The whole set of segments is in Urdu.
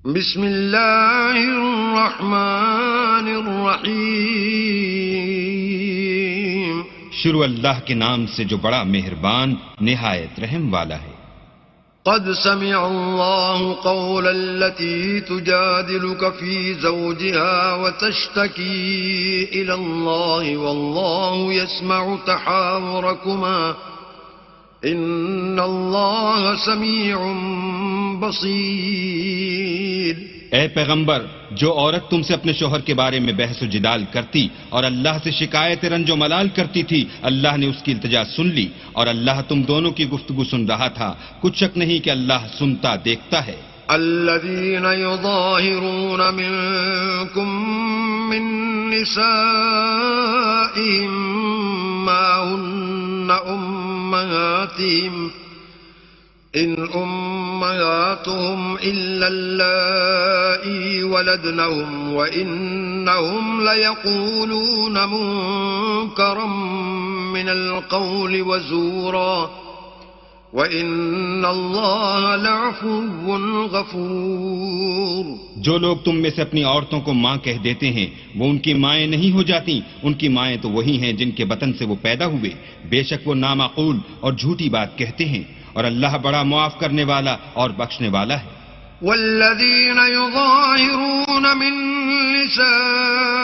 بسم اللہ الرحمن الرحیم. شروع اللہ کے نام سے جو بڑا مہربان نہایت رحم والا ہے. قد سمع الله قول التي تجادلك في زوجها وتشتكي إلى الله والله يسمع تحاوركما إن الله سميع بصير. اے پیغمبر، جو عورت تم سے اپنے شوہر کے بارے میں بحث و جدال کرتی اور اللہ سے شکایت رنج و ملال کرتی تھی، اللہ نے اس کی التجا سن لی اور اللہ تم دونوں کی گفتگو سن رہا تھا. کچھ شک نہیں کہ اللہ سنتا دیکھتا ہے. الذين يظاهرون منكم من نسائهم ما هن أمهاتهم إن أمهاتهم إلا اللائي ولدنهم وإنهم ليقولون منكرا من القول وزورا وَإِنَّ اللَّهَ لَعَفُوٌّ غَفُورٌ. جو لوگ تم میں سے اپنی عورتوں کو ماں کہہ دیتے ہیں وہ ان کی مائیں نہیں ہو جاتی، ان کی مائیں تو وہی ہیں جن کے بطن سے وہ پیدا ہوئے. بے شک وہ نامعقول اور جھوٹی بات کہتے ہیں اور اللہ بڑا معاف کرنے والا اور بخشنے والا ہے. والذین یظاہرون من نسائهم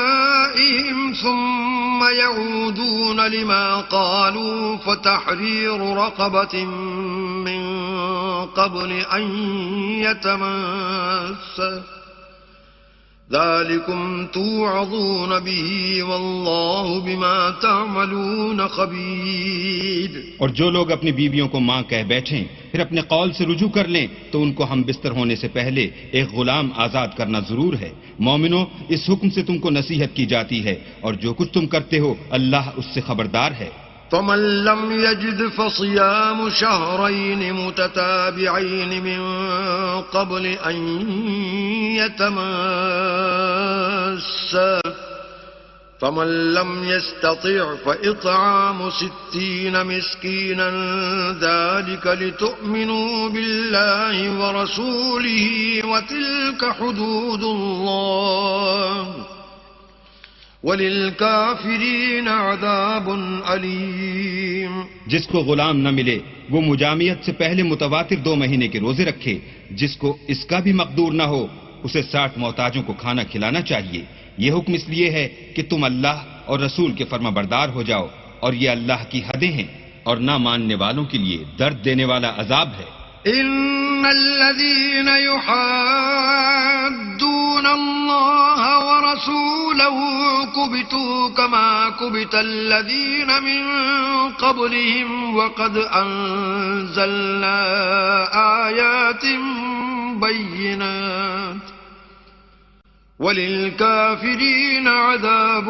ثم يعودون لما قالوا فتحرير رقبة من قبل أن يتماسا ذلكم توعظون به والله بما تعملون خبير. اور جو لوگ اپنی بیویوں کو ماں کہہ بیٹھیں پھر اپنے قول سے رجوع کر لیں تو ان کو ہم بستر ہونے سے پہلے ایک غلام آزاد کرنا ضرور ہے. مومنو، اس حکم سے تم کو نصیحت کی جاتی ہے اور جو کچھ تم کرتے ہو اللہ اس سے خبردار ہے. فمن لم يجد فصيام شهرين متتابعين من قبل أن يتماسا فمن لم يستطع فإطعام 60 مسكينا ذلك لتؤمنوا بالله ورسوله وتلك حدود الله وَلِلْكَافِرِينَ عَذَابٌ أَلِيمٌ. جس کو غلام نہ ملے وہ مجامعت سے پہلے متواتر 2 مہینے کے روزے رکھے. جس کو اس کا بھی مقدور نہ ہو اسے 60 محتاجوں کو کھانا کھلانا چاہیے. یہ حکم اس لیے ہے کہ تم اللہ اور رسول کے فرما بردار ہو جاؤ، اور یہ اللہ کی حدیں ہیں اور نہ ماننے والوں کے لیے درد دینے والا عذاب ہے. ان الذين يحادون الله ورسوله كبتوا كما كبت الذين من قبلهم وقد انزلنا آيات بينات وللكافرين عذاب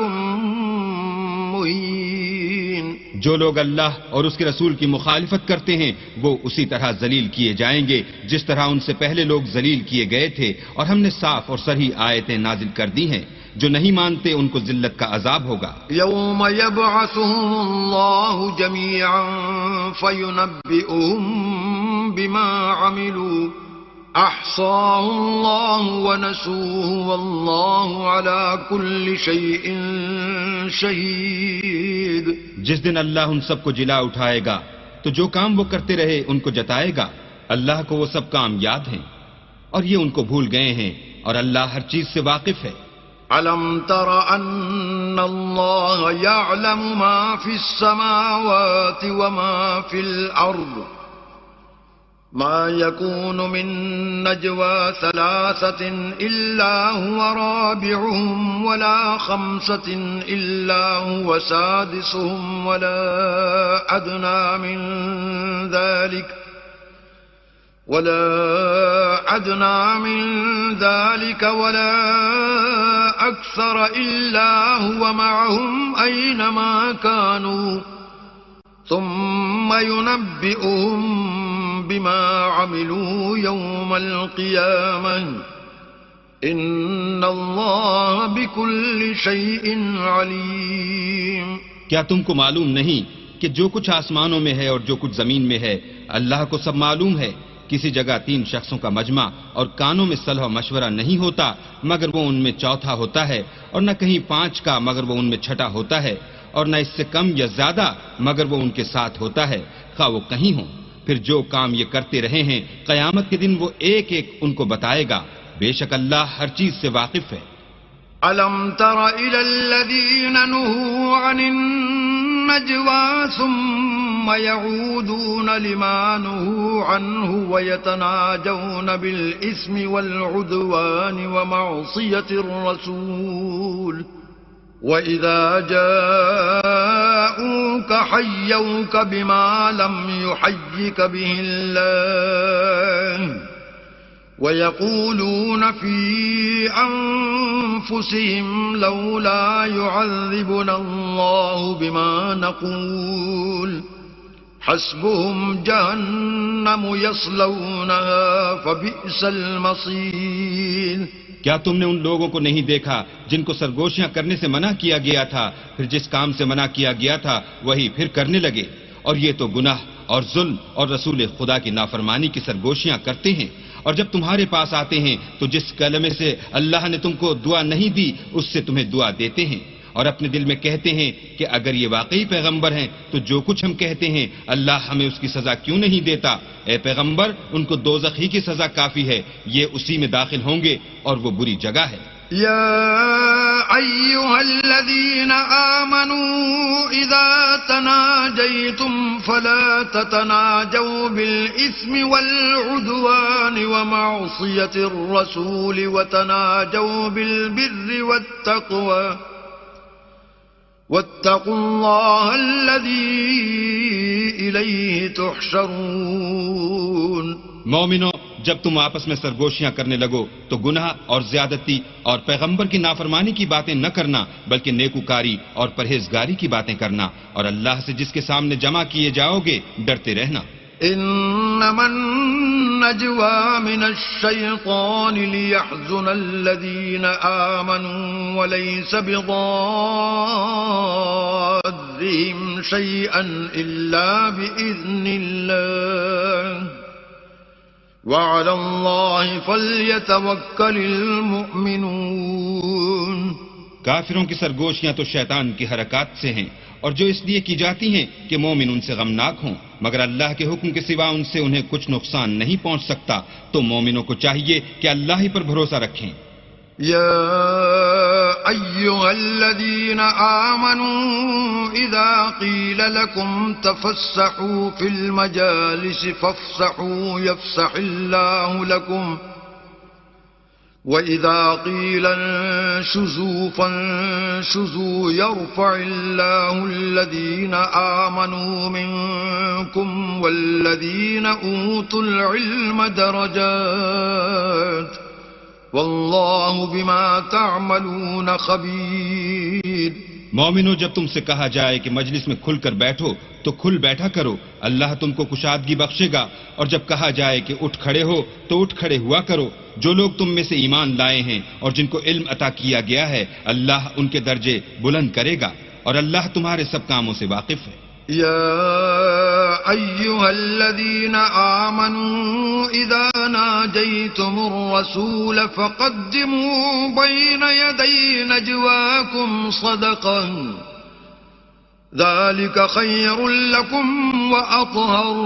مهين. جو لوگ اللہ اور اس کے رسول کی مخالفت کرتے ہیں وہ اسی طرح ذلیل کیے جائیں گے جس طرح ان سے پہلے لوگ ذلیل کیے گئے تھے، اور ہم نے صاف اور صریح آیتیں نازل کر دی ہیں. جو نہیں مانتے ان کو ذلت کا عذاب ہوگا. یوم یبعثهم اللہ جمیعا فینبئهم بما عملوا احصاه اللہ ونسوه واللہ علی کل شیء شہید. جس دن اللہ ان سب کو جلا اٹھائے گا تو جو کام وہ کرتے رہے ان کو جتائے گا. اللہ کو وہ سب کام یاد ہیں اور یہ ان کو بھول گئے ہیں، اور اللہ ہر چیز سے واقف ہے. أَلَمْ تَرَ أَنَّ اللَّهَ يَعْلَمُ مَا فِي السَّمَاوَاتِ وَمَا فِي الْأَرْضِ مَا يَكُونُ مِن نَّجْوَى 3 إِلَّا هُوَ رَابِعُهُمْ وَلَا 5 إِلَّا هُوَ سَادِسُهُمْ وَلَا أَدْنَىٰ مِن ذَلِكَ وَلَا أَكْثَرَ إِلَّا هُوَ مَعَهُمْ أَيْنَمَا كَانُوا ثُمَّ يُنَبِّئُهُم بِمَا عَمِلُوا يَوْمَ الْقِيَامَةِ إِنَّ اللَّهَ بِكُلِّ شَيْءٍ عَلِيمٌ. کیا تم کو معلوم نہیں کہ جو کچھ آسمانوں میں ہے اور جو کچھ زمین میں ہے اللہ کو سب معلوم ہے. کسی جگہ 3 شخصوں کا مجمع اور کانوں میں صلح و مشورہ نہیں ہوتا مگر وہ ان میں چوتھا ہوتا ہے، اور نہ کہیں 5 کا مگر وہ ان میں چھٹا ہوتا ہے، اور نہ اس سے کم یا زیادہ مگر وہ ان کے ساتھ ہوتا ہے، خواہ وہ کہیں ہوں۔ پھر جو کام یہ کرتے رہے ہیں قیامت کے دن وہ ایک ایک ان کو بتائے گا، بے شک اللہ ہر چیز سے واقف ہے۔ أَلَمْ تَرَ إِلَى الَّذِينَ نُهُوا عَنِ النَّجْوَى ثُمَّ يَعُودُونَ لِمَا نُهُوا عَنْهُ وَيَتَنَاجَوْنَ بِالْإِثْمِ وَالْعُدْوَانِ وَمَعْصِيَةِ الرَّسُولِ وَإِذَا جَاءُوكَ حَيَّوْكَ بِمَا لَمْ يُحَيِّكَ بِهِ اللَّهُ وَيَقُولُونَ فِي أَنفُسِهِمْ لَوْلَا يُعَذِّبُنَا اللَّهُ بِمَا نَقُولُ حَسْبُهُمْ جَهَنَّمُ يَصْلَوْنَهَا فَبِئْسَ الْمَصِيرُ۔ کیا تم نے ان لوگوں کو نہیں دیکھا جن کو سرگوشیاں کرنے سے منع کیا گیا تھا، پھر جس کام سے منع کیا گیا تھا وہی پھر کرنے لگے، اور یہ تو گناہ اور ظلم اور رسول خدا کی نافرمانی کی سرگوشیاں کرتے ہیں، اور جب تمہارے پاس آتے ہیں تو جس کلمے سے اللہ نے تم کو دعا نہیں دی اس سے تمہیں دعا دیتے ہیں، اور اپنے دل میں کہتے ہیں کہ اگر یہ واقعی پیغمبر ہیں تو جو کچھ ہم کہتے ہیں اللہ ہمیں اس کی سزا کیوں نہیں دیتا؟ اے پیغمبر، ان کو دوزخ ہی کی سزا کافی ہے، یہ اسی میں داخل ہوں گے اور وہ بری جگہ ہے۔ يا أيها الذين آمنوا إذا تناجيتم فلا تتناجوا بالإثم والعدوان ومعصية الرسول وتناجوا بالبر والتقوى واتقوا الله الذي إليه تحشرون۔ مومنو، جب تم آپس میں سرگوشیاں کرنے لگو تو گناہ اور زیادتی اور پیغمبر کی نافرمانی کی باتیں نہ کرنا بلکہ نیکوکاری اور پرہیزگاری کی باتیں کرنا، اور اللہ سے جس کے سامنے جمع کیے جاؤ گے ڈرتے رہنا۔ انما النجوى من الشيطان ليحزن الذين آمنوا وليس بضارهم شيئا إلا بإذن الله وعلى الله فليتوكل المؤمنون۔ کافروں کی سرگوشیاں تو شیطان کی حرکات سے ہیں، اور جو اس لیے کی جاتی ہیں کہ مومن ان سے غمناک ہوں، مگر اللہ کے حکم کے سوا ان سے انہیں کچھ نقصان نہیں پہنچ سکتا، تو مومنوں کو چاہیے کہ اللہ ہی پر بھروسہ رکھیں۔ يا أيها الذين آمنوا إذا قيل لكم تفسحوا في المجالس فافسحوا يفسح الله لكم وإذا قيل انشزوا فانشزوا يرفع الله الذين آمنوا منكم والذين أوتوا العلم درجات واللہ بما تعملون خبیر۔ مومنو، جب تم سے کہا جائے کہ مجلس میں کھل کر بیٹھو تو کھل بیٹھا کرو، اللہ تم کو کشادگی بخشے گا، اور جب کہا جائے کہ اٹھ کھڑے ہو تو اٹھ کھڑے ہوا کرو۔ جو لوگ تم میں سے ایمان لائے ہیں اور جن کو علم عطا کیا گیا ہے اللہ ان کے درجے بلند کرے گا، اور اللہ تمہارے سب کاموں سے واقف ہے۔ يا أيها الذين آمنوا إذا ناجيتم الرسول فقدموا بين يدي نجواكم صدقة ذلك خير لكم وأطهر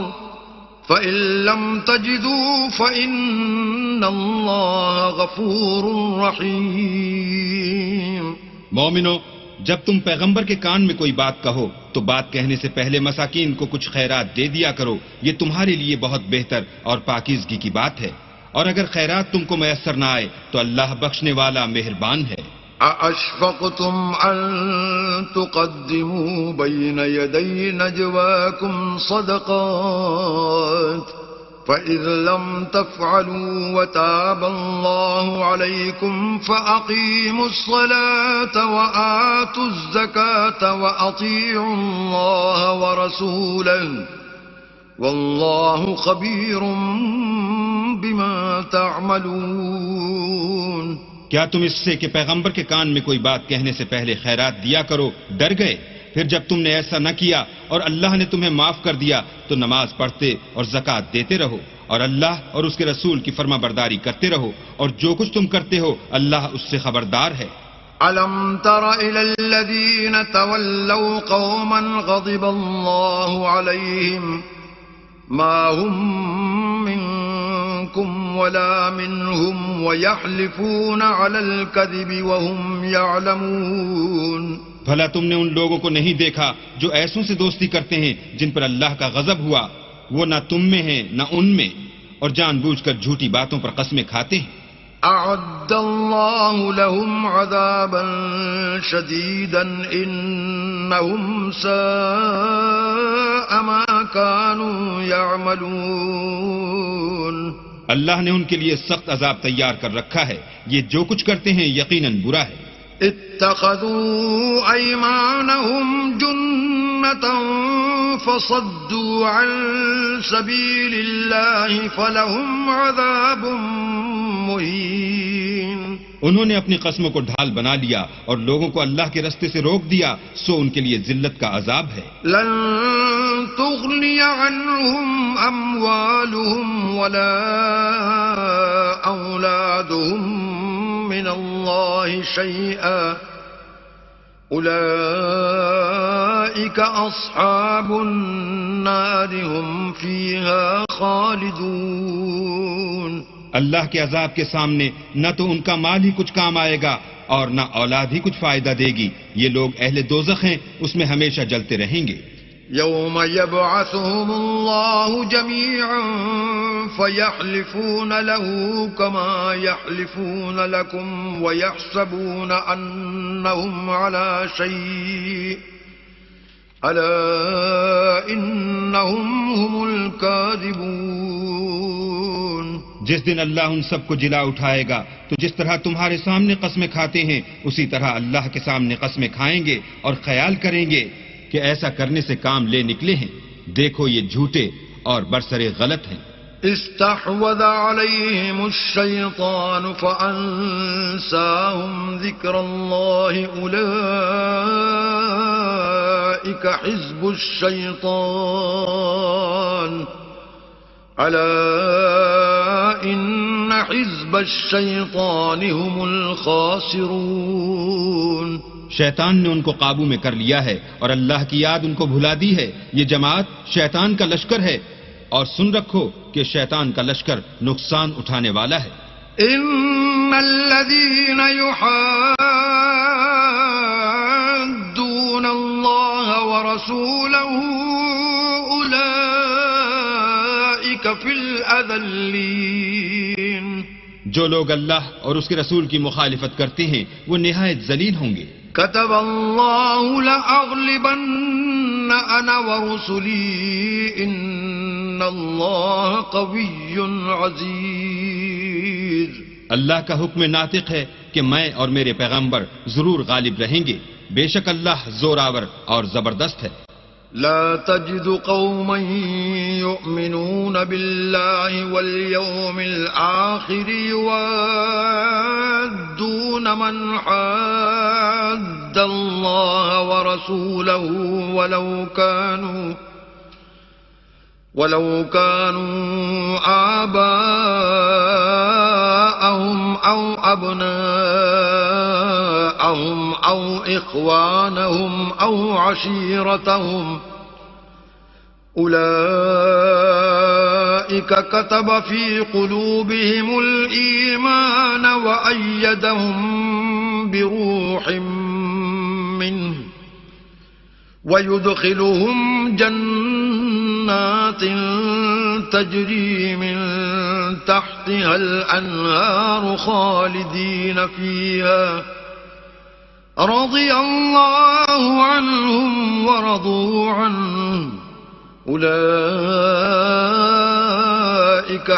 فإن لم تجدوا فإن الله غفور رحيم۔ مومنو، جب تم پیغمبر کے کان میں کوئی بات کہو تو بات کہنے سے پہلے مساکین کو کچھ خیرات دے دیا کرو، یہ تمہارے لیے بہت بہتر اور پاکیزگی کی بات ہے، اور اگر خیرات تم کو میسر نہ آئے تو اللہ بخشنے والا مہربان ہے۔ أَأَشْفَقْتُمْ أَن تُقَدِّمُوا بَيْنَ يَدَيْ نَجْوَاكُمْ صَدَقَاتٍ فَإِذْ لَمْ تَفْعَلُوا وَتَابَ اللَّهُ عَلَيْكُمْ فَأَقِيمُوا الصَّلَاةَ وَآتُوا الزَّكَاةَ وَأَطِيعُوا اللَّهَ وَرَسُولَهُ وَاللَّهُ خَبِيرٌ بِمَا تَعْمَلُونَ۔ کیا تم اس سے کہ پیغمبر کے کان میں کوئی بات کہنے سے پہلے خیرات دیا کرو ڈر گئے؟ پھر جب تم نے ایسا نہ کیا اور اللہ نے تمہیں معاف کر دیا تو نماز پڑھتے اور زکوٰۃ دیتے رہو، اور اللہ اور اس کے رسول کی فرما برداری کرتے رہو، اور جو کچھ تم کرتے ہو اللہ اس سے خبردار ہے۔ ألم تر إلى الذين تولوا قوما غضب الله عليهم ما هم منكم ولا منهم ويحلفون على الكذب وهم يعلمون۔ بھلا تم نے ان لوگوں کو نہیں دیکھا جو ایسوں سے دوستی کرتے ہیں جن پر اللہ کا غضب ہوا، وہ نہ تم میں ہیں نہ ان میں، اور جان بوجھ کر جھوٹی باتوں پر قسمیں کھاتے ہیں۔ أعد الله لهم عذابا شديدا إنهم ساء ما كانوا يعملون۔ اللہ نے ان کے لیے سخت عذاب تیار کر رکھا ہے، یہ جو کچھ کرتے ہیں یقیناً برا ہے۔ اتخذوا أيمانهم جنة فصدوا عن سبيل الله فلهم عذاب مهين۔ انہوں نے اپنی قسموں کو ڈھال بنا لیا اور لوگوں کو اللہ کے رستے سے روک دیا، سو ان کے لیے ذلت کا عذاب ہے۔ لن تغني عنهم أموالهم ولا أولادهم من الله شيئا أولئك أصحاب النار هم فيها خالدون۔ اللہ کے عذاب کے سامنے نہ تو ان کا مال ہی کچھ کام آئے گا اور نہ اولاد ہی کچھ فائدہ دے گی، یہ لوگ اہل دوزخ ہیں، اس میں ہمیشہ جلتے رہیں گے۔ يوم يبعثهم الله جميعا فيحلفون له كما يحلفون لكم ويحسبون أنهم على شيء ألا إنهم هم الكاذبون۔ جس دن اللہ ان سب کو جلا اٹھائے گا تو جس طرح تمہارے سامنے قسمیں کھاتے ہیں اسی طرح اللہ کے سامنے قسمیں کھائیں گے اور خیال کریں گے کہ ایسا کرنے سے کام لے نکلے ہیں، دیکھو یہ جھوٹے اور برسرے غلط ہیں۔ استحوذ عليهم الشيطان فأنساهم ذكر الله أولئك حزب الشيطان ألا إن حزب الشيطان هم الخاسرون۔ شیطان نے ان کو قابو میں کر لیا ہے اور اللہ کی یاد ان کو بھلا دی ہے، یہ جماعت شیطان کا لشکر ہے، اور سن رکھو کہ شیطان کا لشکر نقصان اٹھانے والا ہے۔ ان الذين يحادون الله ورسوله اولئك في الاذلين۔ جو لوگ اللہ اور اس کے رسول کی مخالفت کرتے ہیں وہ نہایت ذلیل ہوں گے۔ كتب الله لأغلبن أنا ورسلي إن الله قوي عزيز۔ اللہ کا حکم ناطق ہے کہ میں اور میرے پیغمبر ضرور غالب رہیں گے، بے شک اللہ زوراور اور زبردست ہے۔ لا تجد قوما يؤمنون بالله واليوم الآخر يوادون من حاد الله ورسوله ولو كانوا آباءهم أو أبناءهم أو إخوانهم أو عشيرتهم أولئك كتب في قلوبهم الإيمان وأيدهم بروح منه ويدخلهم جنات تجري من تحتها الأنهار خالدين فيها رضي الله عنهم ورضوا عنه أولئك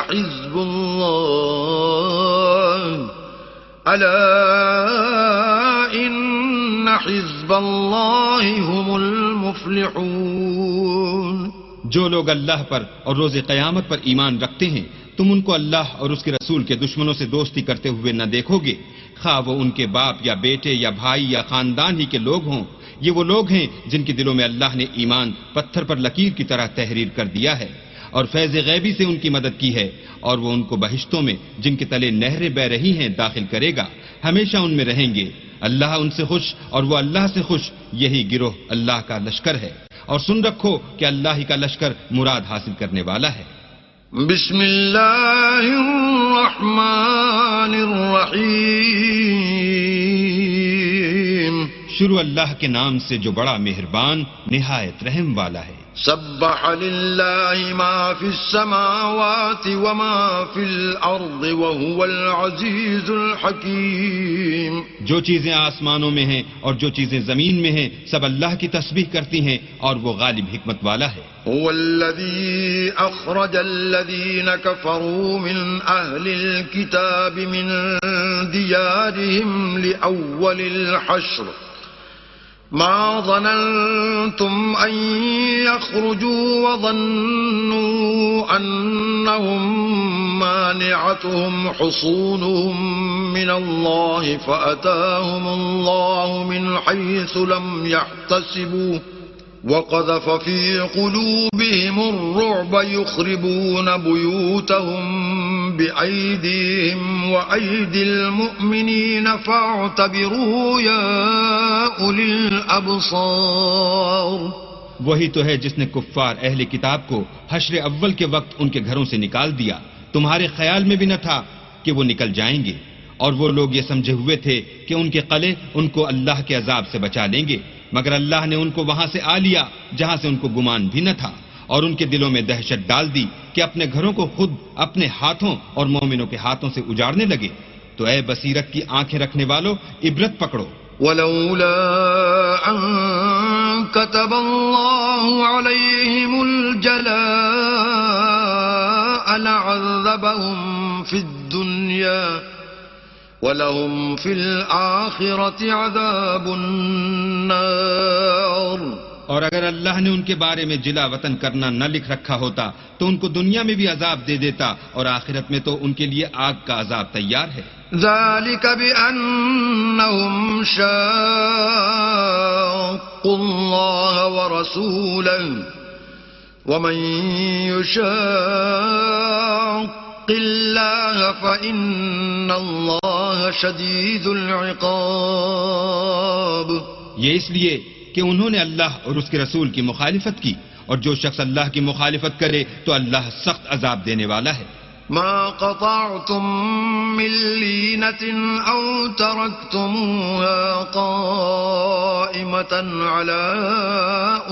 حزب الله ألا إن حزب الله هم المفلحون۔ جو لوگ اللہ پر اور روز قیامت پر ایمان رکھتے ہیں تم ان کو اللہ اور اس کے رسول کے دشمنوں سے دوستی کرتے ہوئے نہ دیکھو گے، خواہ وہ ان کے باپ یا بیٹے یا بھائی یا خاندان ہی کے لوگ ہوں۔ یہ وہ لوگ ہیں جن کے دلوں میں اللہ نے ایمان پتھر پر لکیر کی طرح تحریر کر دیا ہے، اور فیض غیبی سے ان کی مدد کی ہے، اور وہ ان کو بہشتوں میں جن کے تلے نہریں بہ رہی ہیں داخل کرے گا، ہمیشہ ان میں رہیں گے۔ اللہ ان سے خوش اور وہ اللہ سے خوش، یہی گروہ اللہ کا لشکر ہے۔ اور سن رکھو کہ اللہ ہی کا لشکر مراد حاصل کرنے والا ہے۔ بسم اللہ الرحمن الرحیم، شروع اللہ کے نام سے جو بڑا مہربان نہایت رحم والا ہے۔ سبح للہ ما فی السماوات وما فی الارض وهو العزیز الحکیم، جو چیزیں آسمانوں میں ہیں اور جو چیزیں زمین میں ہیں سب اللہ کی تسبیح کرتی ہیں، اور وہ غالب حکمت والا ہے۔ هو الذي أخرج الذين كفروا من أهل الكتاب من ديارهم لأول الحشر ما ظننتم أن يخرجوا وظنوا أنهم مانعتهم حصونهم من الله فأتاهم الله من حيث لم يحتسبوا وقذف في قلوبهم الرعب يخربون بيوتهم بأيديهم وأيدي المؤمنين فاعتبروا يا أولي الأبصار۔ وہی تو ہے جس نے کفار اہل کتاب کو حشر اول کے وقت ان کے گھروں سے نکال دیا، تمہارے خیال میں بھی نہ تھا کہ وہ نکل جائیں گے، اور وہ لوگ یہ سمجھے ہوئے تھے کہ ان کے قلعے ان کو اللہ کے عذاب سے بچا لیں گے، مگر اللہ نے ان کو وہاں سے آ لیا جہاں سے ان کو گمان بھی نہ تھا، اور ان کے دلوں میں دہشت ڈال دی کہ اپنے گھروں کو خود اپنے ہاتھوں اور مومنوں کے ہاتھوں سے اجاڑنے لگے۔ تو اے بصیرت کی آنکھیں رکھنے والو، عبرت پکڑو۔ ولولا أن كتب الله عليهم الجلاء لعذبهم في الدنيا وَلَهُمْ فِي الْآخِرَةِ عَذَابُ النَّارِ۔ اور اگر اللہ نے ان کے بارے میں جلا وطن کرنا نہ لکھ رکھا ہوتا تو ان کو دنیا میں بھی عذاب دے دیتا، اور آخرت میں تو ان کے لیے آگ کا عذاب تیار ہے۔ ذَلِكَ بِأَنَّهُمْ شَاقُّوا اللَّهَ وَرَسُولَهُ وَمَن يُشَاقِّ اللہ فإن اللہ شدید العقاب۔ یہ اس لیے کہ انہوں نے اللہ اور اس کے رسول کی مخالفت کی، اور جو شخص اللہ کی مخالفت کرے تو اللہ سخت عذاب دینے والا ہے۔ ما قطعتم من لینة او ترکتموها قائمة على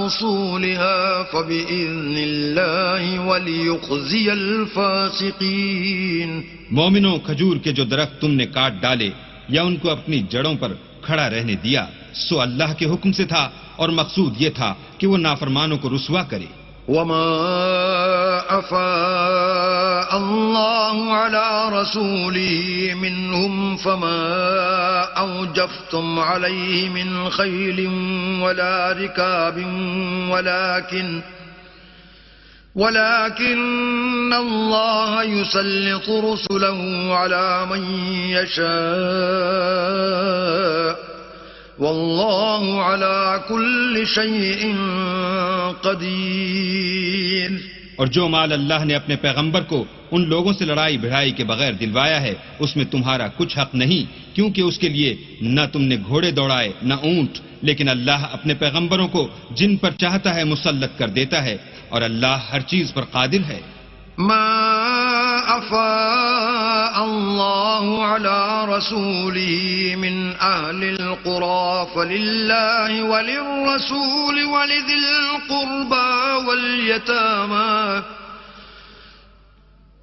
اصولها فبإذن اللہ وليخزي الفاسقین۔ مومنوں، کھجور کے جو درخت تم نے کاٹ ڈالے یا ان کو اپنی جڑوں پر کھڑا رہنے دیا، سو اللہ کے حکم سے تھا، اور مقصود یہ تھا کہ وہ نافرمانوں کو رسوا کرے۔ وما أفاء الله على رسوله منهم فما أوجفتم عليه من خيل ولا ركاب ولكن الله يسلط رسله على من يشاء واللہ علی کل شیء قدیر۔ اور جو مال اللہ نے اپنے پیغمبر کو ان لوگوں سے لڑائی بھڑائی کے بغیر دلوایا ہے اس میں تمہارا کچھ حق نہیں، کیونکہ اس کے لیے نہ تم نے گھوڑے دوڑائے نہ اونٹ، لیکن اللہ اپنے پیغمبروں کو جن پر چاہتا ہے مسلط کر دیتا ہے، اور اللہ ہر چیز پر قادر ہے۔ ما أفاء الله على رسوله من أهل القرى فلله وللرسول ولذي القربى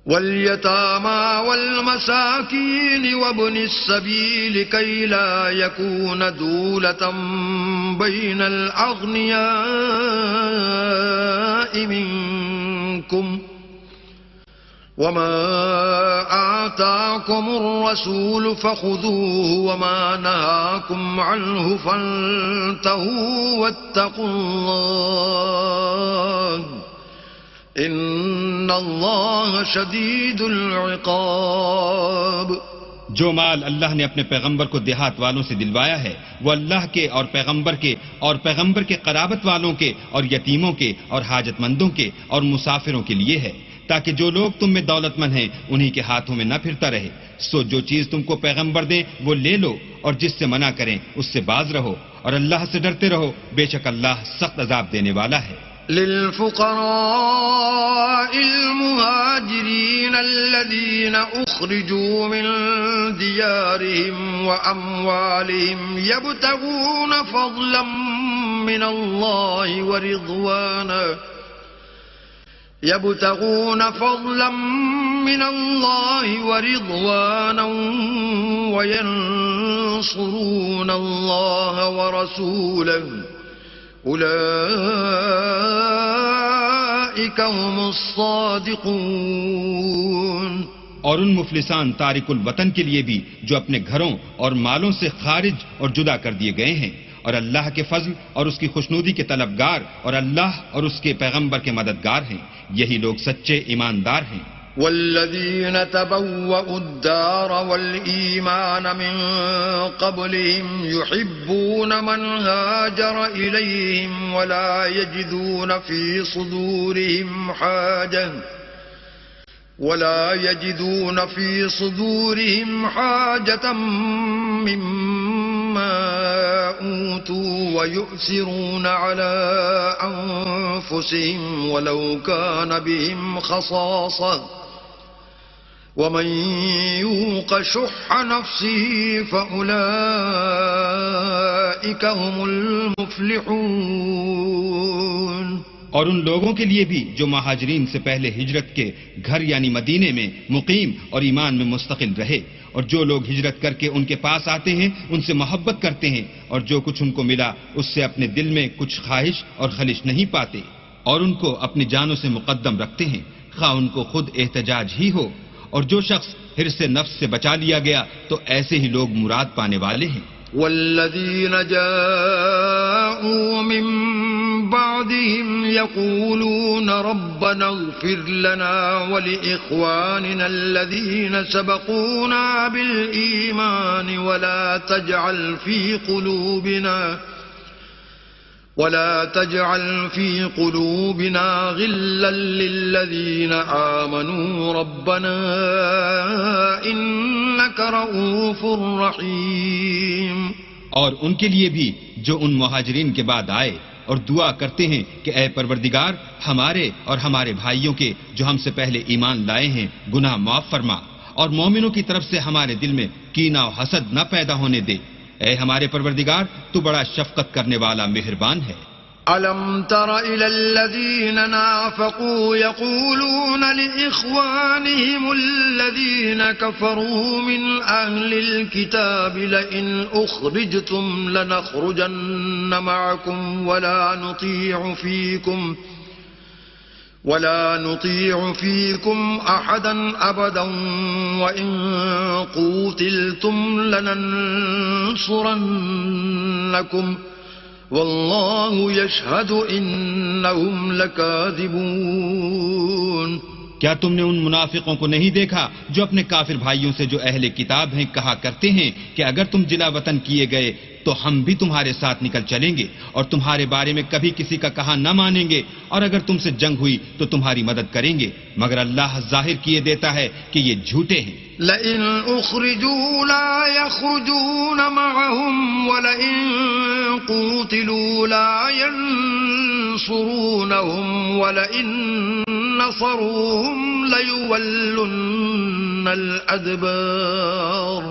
واليتامى والمساكين وابن السبيل كي لا يكون دولة بين الأغنياء منكم وما آتاكم الرسول فخذوه وما نهاكم عنه فانتهوا واتقوا الله إن الله شديد العقاب۔ جو مال اللہ نے اپنے پیغمبر کو دیہات والوں سے دلوایا ہے وہ اللہ کے اور پیغمبر کے قرابت والوں کے اور یتیموں کے اور حاجت مندوں کے اور مسافروں کے لیے ہے، تاکہ جو لوگ تم میں دولت مند ہیں انہی کے ہاتھوں میں نہ پھرتا رہے۔ سو جو چیز تم کو پیغمبر دیں وہ لے لو، اور جس سے منع کریں اس سے باز رہو، اور اللہ سے ڈرتے رہو، بے شک اللہ سخت عذاب دینے والا ہے۔ للفقراء المهاجرين الذين أخرجوا من ديارهم وأموالهم يبتغون فضلا من الله ورضوانا وينصرون الله ورسوله أولئك هم الصادقون۔ اور ان مفلسان تارک الوطن کے لیے بھی جو اپنے گھروں اور مالوں سے خارج اور جدا کر دیے گئے ہیں، اور اللہ کے فضل اور اس کی خوشنودی کے طلبگار اور اللہ اور اس کے پیغمبر کے مددگار ہیں، یہی لوگ سچے ایماندار ہیں۔ والذين تبوأوا الدار والإيمان من قبلهم يحبون من هاجر إليهم ولا يجدون في صدورهم حاجة مما أوتوا ويؤثرون على أنفسهم ولو كان بهم خصاصة ومن يوق شح نفسه فأولئك هم المفلحون۔ اور ان لوگوں کے لیے بھی جو مہاجرین سے پہلے ہجرت کے گھر یعنی مدینے میں مقیم اور ایمان میں مستقل رہے، اور جو لوگ ہجرت کر کے ان کے پاس آتے ہیں ان سے محبت کرتے ہیں، اور جو کچھ ان کو ملا اس سے اپنے دل میں کچھ خواہش اور خلش نہیں پاتے، اور ان کو اپنی جانوں سے مقدم رکھتے ہیں، خواہ ان کو خود احتجاج ہی ہو۔ اور جو شخص حرص نفس سے بچا لیا گیا تو ایسے ہی لوگ مراد پانے والے ہیں۔ والذين جاءوا من بعدهم يقولون ربنا اغفر لنا ولإخواننا الذين سبقونا بالإيمان ولا تجعل في قلوبنا غلا للذين آمنوا ربنا إنك رؤوف رحيم۔ اور ان کے لیے بھی جو ان مہاجرین کے بعد آئے اور دعا کرتے ہیں کہ اے پروردگار ہمارے اور ہمارے بھائیوں کے جو ہم سے پہلے ایمان لائے ہیں گناہ معاف فرما، اور مومنوں کی طرف سے ہمارے دل میں کینہ و حسد نہ پیدا ہونے دے، اے ہمارے پروردگار تو بڑا شفقت کرنے والا مہربان ہے۔ أَلَمْ تَرَ إِلَى الَّذِينَ نَافَقُوا يَقُولُونَ لِإِخْوَانِهِمُ الَّذِينَ كَفَرُوا مِنْ أَهْلِ الْكِتَابِ لَئِنْ أُخْرِجْتُمْ لَنَخْرُجَنَّ مَعَكُمْ ولا نطيع فيكم أحدا أبدا وإن قوتلتم لننصرنكم والله يشهد إنهم لكاذبون۔ کیا تم نے ان منافقوں کو نہیں دیکھا جو اپنے کافر بھائیوں سے جو اہل کتاب ہیں کہا کرتے ہیں کہ اگر تم جلا وطن کیے گئے تو ہم بھی تمہارے ساتھ نکل چلیں گے اور تمہارے بارے میں کبھی کسی کا کہا نہ مانیں گے، اور اگر تم سے جنگ ہوئی تو تمہاری مدد کریں گے، مگر اللہ ظاہر کیے دیتا ہے کہ یہ جھوٹے ہیں۔ لئن اخرجوا لا يخرجون معهم ولئن قوتلوا لا ينصرونهم ولئن نصروهم ليولن الأدبار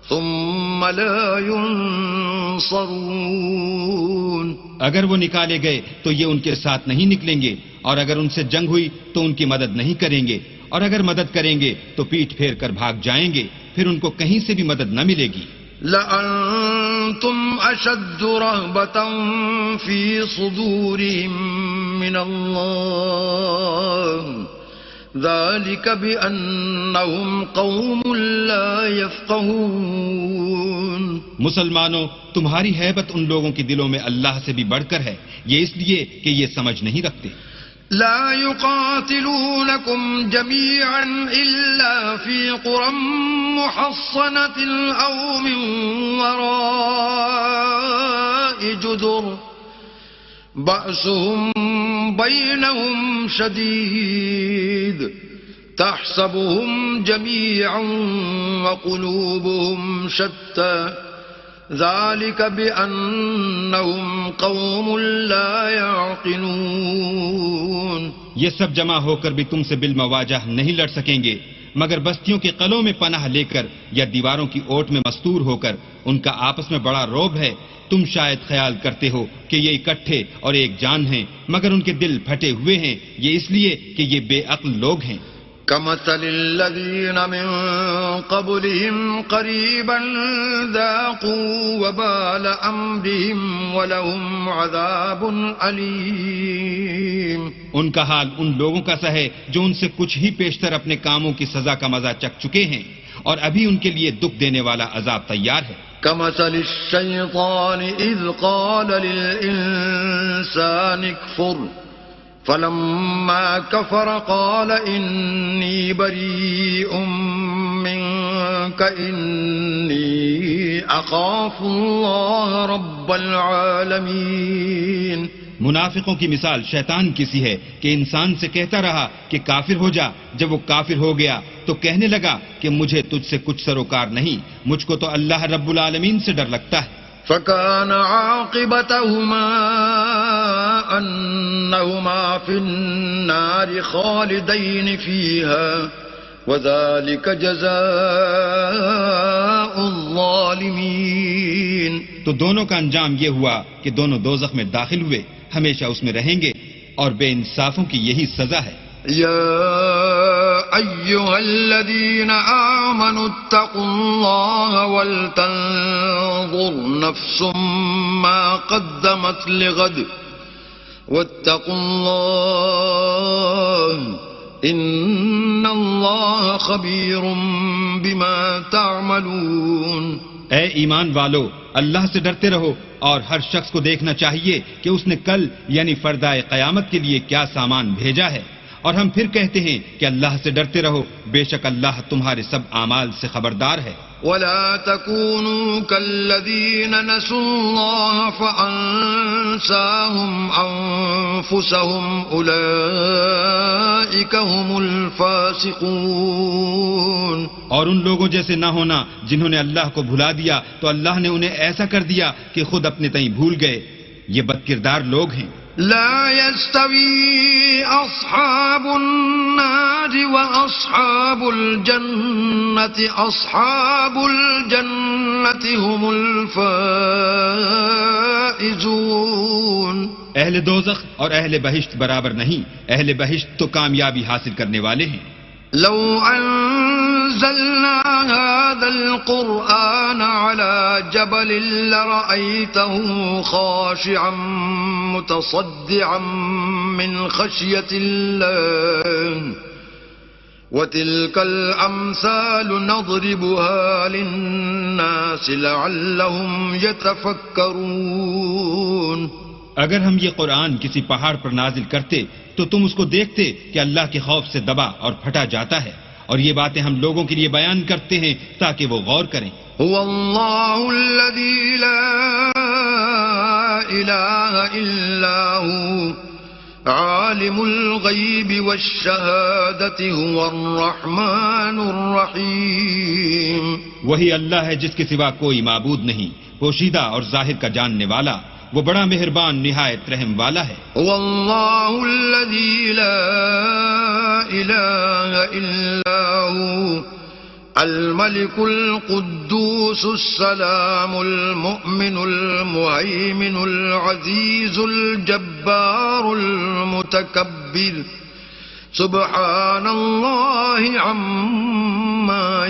ثم لا ينصرون۔ اگر وہ نکالے گئے تو یہ ان کے ساتھ نہیں نکلیں گے، اور اگر ان سے جنگ ہوئی تو ان کی مدد نہیں کریں گے، اور اگر مدد کریں گے تو پیٹھ پھیر کر بھاگ جائیں گے، پھر ان کو کہیں سے بھی مدد نہ ملے گی۔ لأنتم أشد رهبة في صدورهم من الله ذلك بأنهم قوم لا يفقهون۔ مسلمانوں، تمہاری ہیبت ان لوگوں کے دلوں میں اللہ سے بھی بڑھ کر ہے، یہ اس لیے کہ یہ سمجھ نہیں رکھتے۔ لا يقاتلونكم جميعا إلا في قرى محصنة أو من وراء جدر بأسهم بينهم شديد تحسبهم جميعا وقلوبهم شتى ذلك بأنهم قوم لا يعقلون. یہ سب جمع ہو کر بھی تم سے بالمواجہ نہیں لڑ سکیں گے مگر بستیوں کے قلعوں میں پناہ لے کر یا دیواروں کی اوٹ میں مستور ہو کر. ان کا آپس میں بڑا رعب ہے. تم شاید خیال کرتے ہو کہ یہ اکٹھے اور ایک جان ہیں مگر ان کے دل پھٹے ہوئے ہیں. یہ اس لیے کہ یہ بے عقل لوگ ہیں. كمثل الذين من قبلهم قريبا ذاقوا وبال أمرهم ولهم عذاب أليم. ان کا حال ان لوگوں کا سا ہے جو ان سے کچھ ہی پیشتر اپنے کاموں کی سزا کا مزہ چکھ چکے ہیں اور ابھی ان کے لیے دکھ دینے والا عذاب تیار ہے. كمثل الشيطان إذ قال للإنسان اكفر فلما كفر قال إني بريء منك إني أخاف الله رب العالمين. منافقوں کی مثال شیطان کی سی ہے کہ انسان سے کہتا رہا کہ کافر ہو جا. جب وہ کافر ہو گیا تو کہنے لگا کہ مجھے تجھ سے کچھ سروکار نہیں, مجھ کو تو اللہ رب العالمین سے ڈر لگتا ہے. فكان عاقبتهما أنهما في النار خالدين فيها وذلك جزاء الظالمين. تو دونوں کا انجام یہ ہوا کہ دونوں دوزخ میں داخل ہوئے, ہمیشہ اس میں رہیں گے اور بے انصافوں کی یہی سزا ہے. يا أيها الذين آمنوا اتقوا الله ولتنظر نفس ما قدمت لغد واتقوا الله إن الله خبير بما تعملون. اے ایمان والو, اللہ سے ڈرتے رہو اور ہر شخص کو دیکھنا چاہیے کہ اس نے کل یعنی فردائے قیامت کے لیے کیا سامان بھیجا ہے. اور ہم پھر کہتے ہیں کہ اللہ سے ڈرتے رہو, بے شک اللہ تمہارے سب اعمال سے خبردار ہے. ولا تكونوا كالذين نسوا الله فأنساهم أنفسهم أولئك هم الفاسقون. اور ان لوگوں جیسے نہ ہونا جنہوں نے اللہ کو بھلا دیا تو اللہ نے انہیں ایسا کر دیا کہ خود اپنے تئیں بھول گئے. یہ بدکردار لوگ ہیں. لا يستوي أصحاب النار وأصحاب الجنة أصحاب الجنة هم الفائزون. اہل دوزخ اور اہل بہشت برابر نہیں, اہل بہشت تو کامیابی حاصل کرنے والے ہیں. لو أنزلنا هذا القرآن على جبل لرأيته خاشعا متصدعا من خشية الله وتلك الأمثال نضربها للناس لعلهم يتفكرون. اگر ہم یہ قرآن کسی پہاڑ پر نازل کرتے تو تم اس کو دیکھتے کہ اللہ کے خوف سے دبا اور پھٹا جاتا ہے, اور یہ باتیں ہم لوگوں کے لیے بیان کرتے ہیں تاکہ وہ غور کریں. هو الله الذي لا إله إلا هو عالم الغيب والشهادة هو الرحمن الرحيم. وہی اللہ ہے جس کے سوا کوئی معبود نہیں, پوشیدہ اور ظاہر کا جاننے والا, وہ بڑا مہربان نہایت رحم والا ہے. والله الذي لا إله إلا هو الملك القدوس السلام المؤمن المهيمن العزيز الجبار المتكبر سبحان الله عما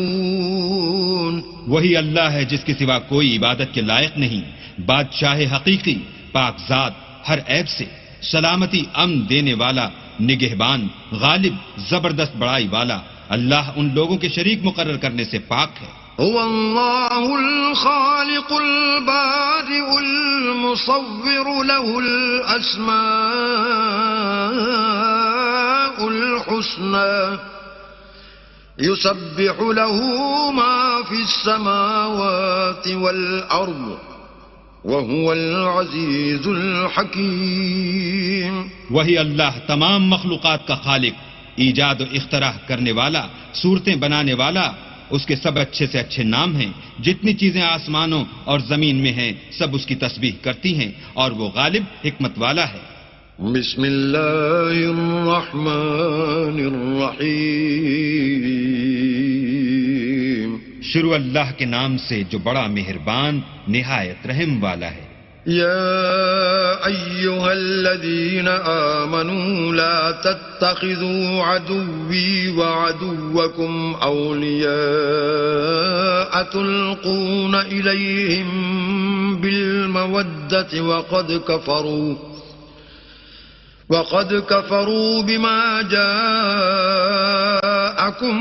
يشركون. وہی اللہ ہے جس کے سوا کوئی عبادت کے لائق نہیں, بادشاہ حقیقی, پاک ذات, ہر عیب سے, سلامتی امن دینے والا, نگہبان, غالب, زبردست بڑائی والا. اللہ ان لوگوں کے شریک مقرر کرنے سے پاک ہے. هو الله الخالق البارئ المصور له الأسماء الحسنى يسبح له ما في السماوات والأرض وهو العزيز الحكيم. وہی اللہ تمام مخلوقات کا خالق، ایجاد و اختراع کرنے والا، صورتیں بنانے والا. اس کے سب اچھے سے اچھے نام ہیں. جتنی چیزیں آسمانوں اور زمین میں ہیں سب اس کی تسبیح کرتی ہیں، اور وہ غالب حکمت والا ہے. بسم اللہ الرحمن الرحیم. شروع اللہ کے نام سے جو بڑا مہربان نہایت رحم والا ہے. يا أيها الذين آمنوا لا تتخذوا عدوي وعدوكم أولياء تلقون إليهم بالمودة وقد كفروا بما جاءكم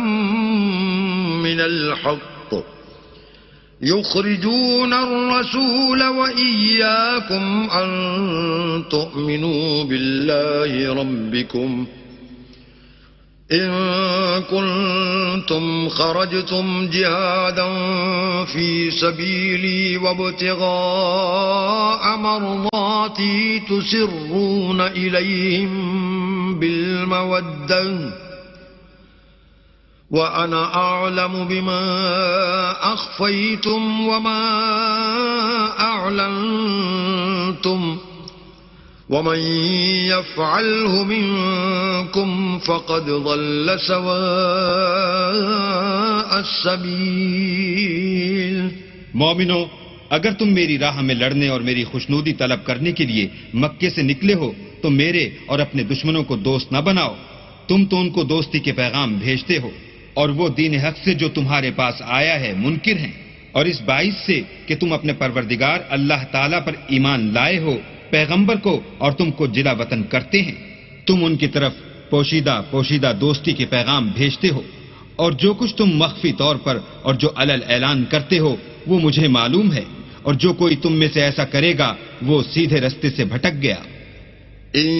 من الحق يخرجون الرسول وإياكم أن تؤمنوا بالله ربكم إن كنتم خرجتم جهادا في سبيلي وابتغاء مرضاتي تسرون إليهم بالمودة وأنا أعلم بما أخفيتم وما أعلنتم ومن يفعله منكم فقد ضل سواء السبيل. مومنو، اگر تم میری راہ میں لڑنے اور میری خوشنودی طلب کرنے کے لیے مکے سے نکلے ہو تو میرے اور اپنے دشمنوں کو دوست نہ بناؤ. تم تو ان کو دوستی کے پیغام بھیجتے ہو اور وہ دین حق سے جو تمہارے پاس آیا ہے منکر ہیں، اور اس باعث سے کہ تم اپنے پروردگار اللہ تعالیٰ پر ایمان لائے ہو، پیغمبر کو اور تم کو جلا وطن کرتے ہیں. تم ان کی طرف پوشیدہ دوستی کے پیغام بھیجتے ہو، اور جو کچھ تم مخفی طور پر اور جو علل اعلان کرتے ہو وہ مجھے معلوم ہے، اور جو کوئی تم میں سے ایسا کرے گا وہ سیدھے رستے سے بھٹک گیا. إن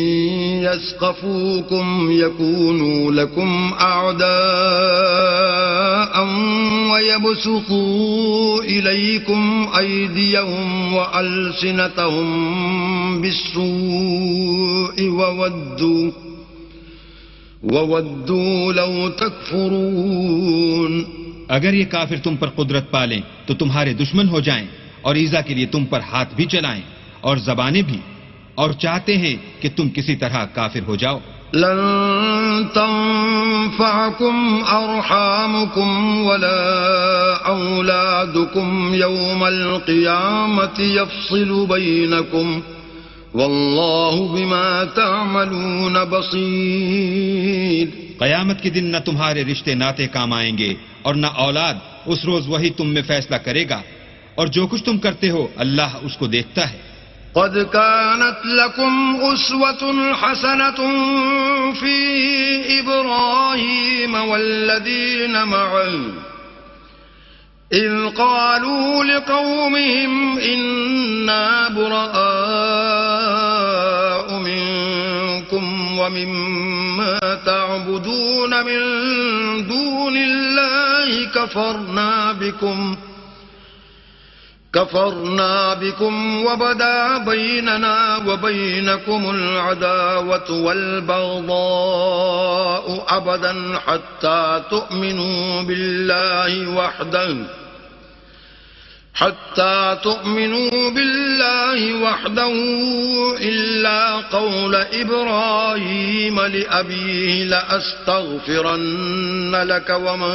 يثقفوكم يكونوا لكم أعداء ويبسطوا إليكم أيديهم وألسنتهم بالسوء وودوا لو تكفرون. اگر یہ کافر تم پر قدرت پالیں تو تمہارے دشمن ہو جائیں اور ایذا کے لیے تم پر ہاتھ بھی چلائیں اور زبانیں بھی، اور چاہتے ہیں کہ تم کسی طرح کافر ہو جاؤ. لن تنفعكم أرحامكم ولا أولادكم يوم القيامة يفصل بينكم والله بما تعملون بصير. قیامت کے دن نہ تمہارے رشتے ناتے کام آئیں گے اور نہ اولاد. اس روز وہی تم میں فیصلہ کرے گا، اور جو کچھ تم کرتے ہو اللہ اس کو دیکھتا ہے. قد كانت لكم أسوة حسنة في إبراهيم والذين معه إذ قالوا لقومهم إنا براء منكم ومما تعبدون من دون الله كفرنا بكم وبدا بيننا وبينكم العداوة والبغضاء أبدا حتى تؤمنوا بالله وحده إلا قول إبراهيم لأبيه لأستغفرن لك وما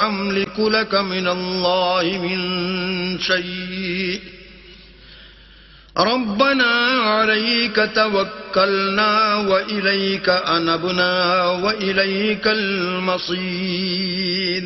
أملك لك من الله من شيء ربنا عليك توكلنا وإليك أنبنا وإليك المصير.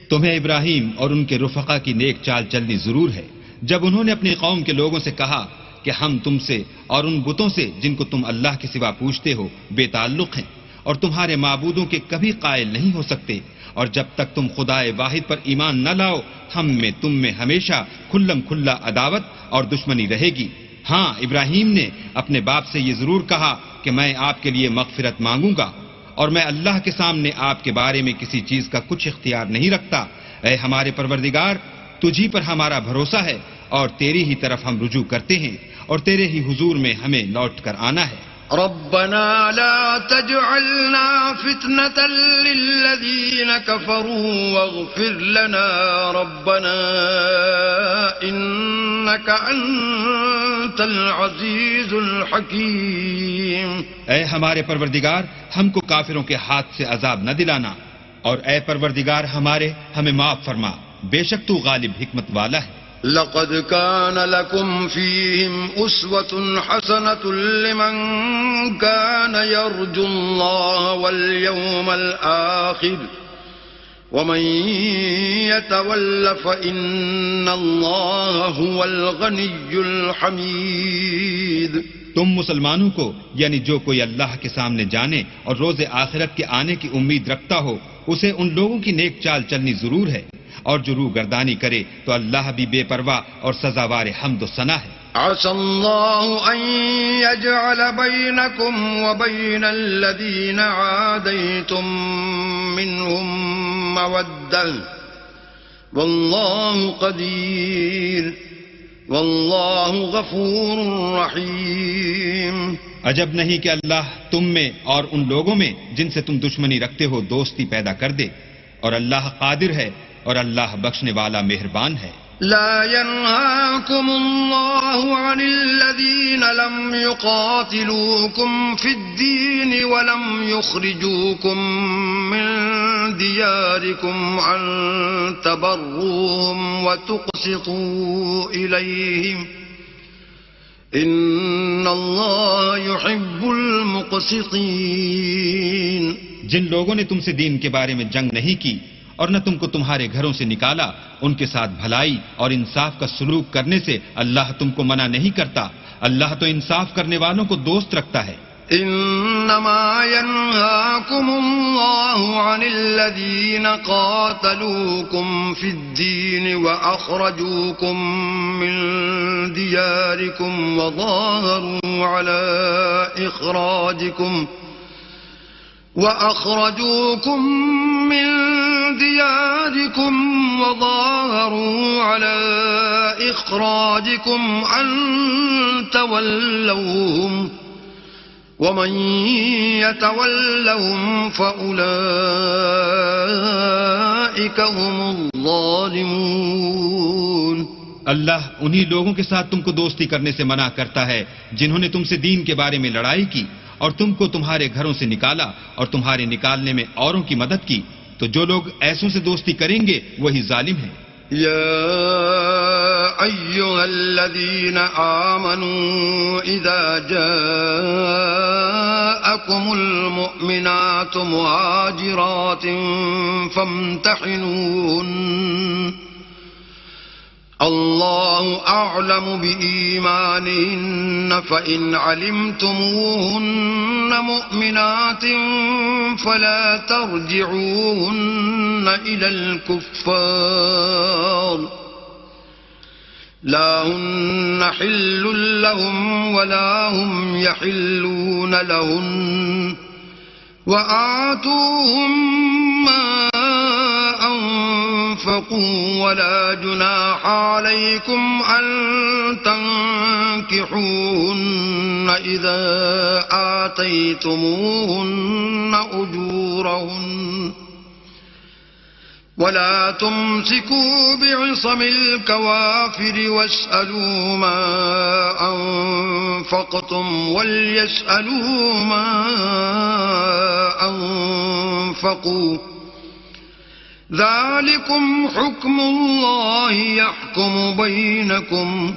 تمہیں ابراہیم اور ان کے رفقا کی نیک چال چلنی ضرور ہے جب انہوں نے اپنی قوم کے لوگوں سے کہا کہ ہم تم سے اور ان بتوں سے جن کو تم اللہ کے سوا پوجتے ہو بے تعلق ہیں اور تمہارے معبودوں کے کبھی قائل نہیں ہو سکتے، اور جب تک تم خدائے واحد پر ایمان نہ لاؤ ہم میں تم میں ہمیشہ کھلم کھلا عداوت اور دشمنی رہے گی. ہاں ابراہیم نے اپنے باپ سے یہ ضرور کہا کہ میں آپ کے لیے مغفرت مانگوں گا اور میں اللہ کے سامنے آپ کے بارے میں کسی چیز کا کچھ اختیار نہیں رکھتا. اے ہمارے پروردگار تجھی پر ہمارا بھروسہ ہے اور تیری ہی طرف ہم رجوع کرتے ہیں اور تیرے ہی حضور میں ہمیں لوٹ کر آنا ہے. ربنا لا تجعلنا فتنة للذين كفروا واغفر لنا ربنا إنك أنت العزيز الحكيم. اے ہمارے پروردگار ہم کو کافروں کے ہاتھ سے عذاب نہ دلانا اور اے پروردگار ہمارے ہمیں معاف فرما بے شک تو غالب حکمت والا ہے. لقد كان لكم فيهم أسوة حسنة لمن كان يرجو الله واليوم الآخر ومن يتول فإن الله هو الغني الحميد. تم مسلمانوں کو یعنی جو کوئی اللہ کے سامنے جانے اور روز آخرت کے آنے کی امید رکھتا ہو اسے ان لوگوں کی نیک چال چلنی ضرور ہے اور جو روح گردانی کرے تو اللہ بھی بے پرواہ اور سزاوار حمد و ثنا ہے. عسى الله أن يجعل بينكم وبين الذين عاديتم منهم مودة والله قدير والله غفور رحيم. عجب نہیں کہ اللہ تم میں اور ان لوگوں میں جن سے تم دشمنی رکھتے ہو دوستی پیدا کر دے اور اللہ قادر ہے اور اللہ بخشنے والا مہربان ہے. لا ينهاكم الله عن الذين لم يقاتلوكم في الدين ولم يخرجوكم من دياركم أن تبروهم وتقسطوا إليهم إن الله يحب المقسطين. جن لوگوں نے تم سے دین کے بارے میں جنگ نہیں کی اور نہ تم کو تمہارے گھروں سے نکالا ان کے ساتھ بھلائی اور انصاف کا سلوک کرنے سے اللہ تم کو منع نہیں کرتا. اللہ تو انصاف کرنے والوں کو دوست رکھتا ہے. انما ينهاكم الله عن الذين قاتلوكم في الدين واخرجوكم من دياركم وظاهروا على إخراجكم أن تولوهم ومن يتولهم فأولئك هم الظالمون. اللہ انہی لوگوں کے ساتھ تم کو دوستی کرنے سے منع کرتا ہے جنہوں نے تم سے دین کے بارے میں لڑائی کی اور تم کو تمہارے گھروں سے نکالا اور تمہارے نکالنے میں اوروں کی مدد کی تو جو لوگ ایسوں سے دوستی کریں گے وہی ظالم ہیں. يا أيها الذين آمنوا إذا جاءكم المؤمنات مهاجرات فامتحنوهن الله أعلم بإيمانهن فإن علمتموهن مؤمنات فلا ترجعوهن إلى الكفار لا هن حل لهم ولا هم يحلون لهن وآتوهم ما أنفقوا ولا جناح عليكم أن تنكحوهن إذا آتيتموهن أجورهن ولا تمسكوا بعصم الكوافر واسألوا ما أنفقتم وليسألوا ما أنفقوا ذلكم حكم الله يحكم بينكم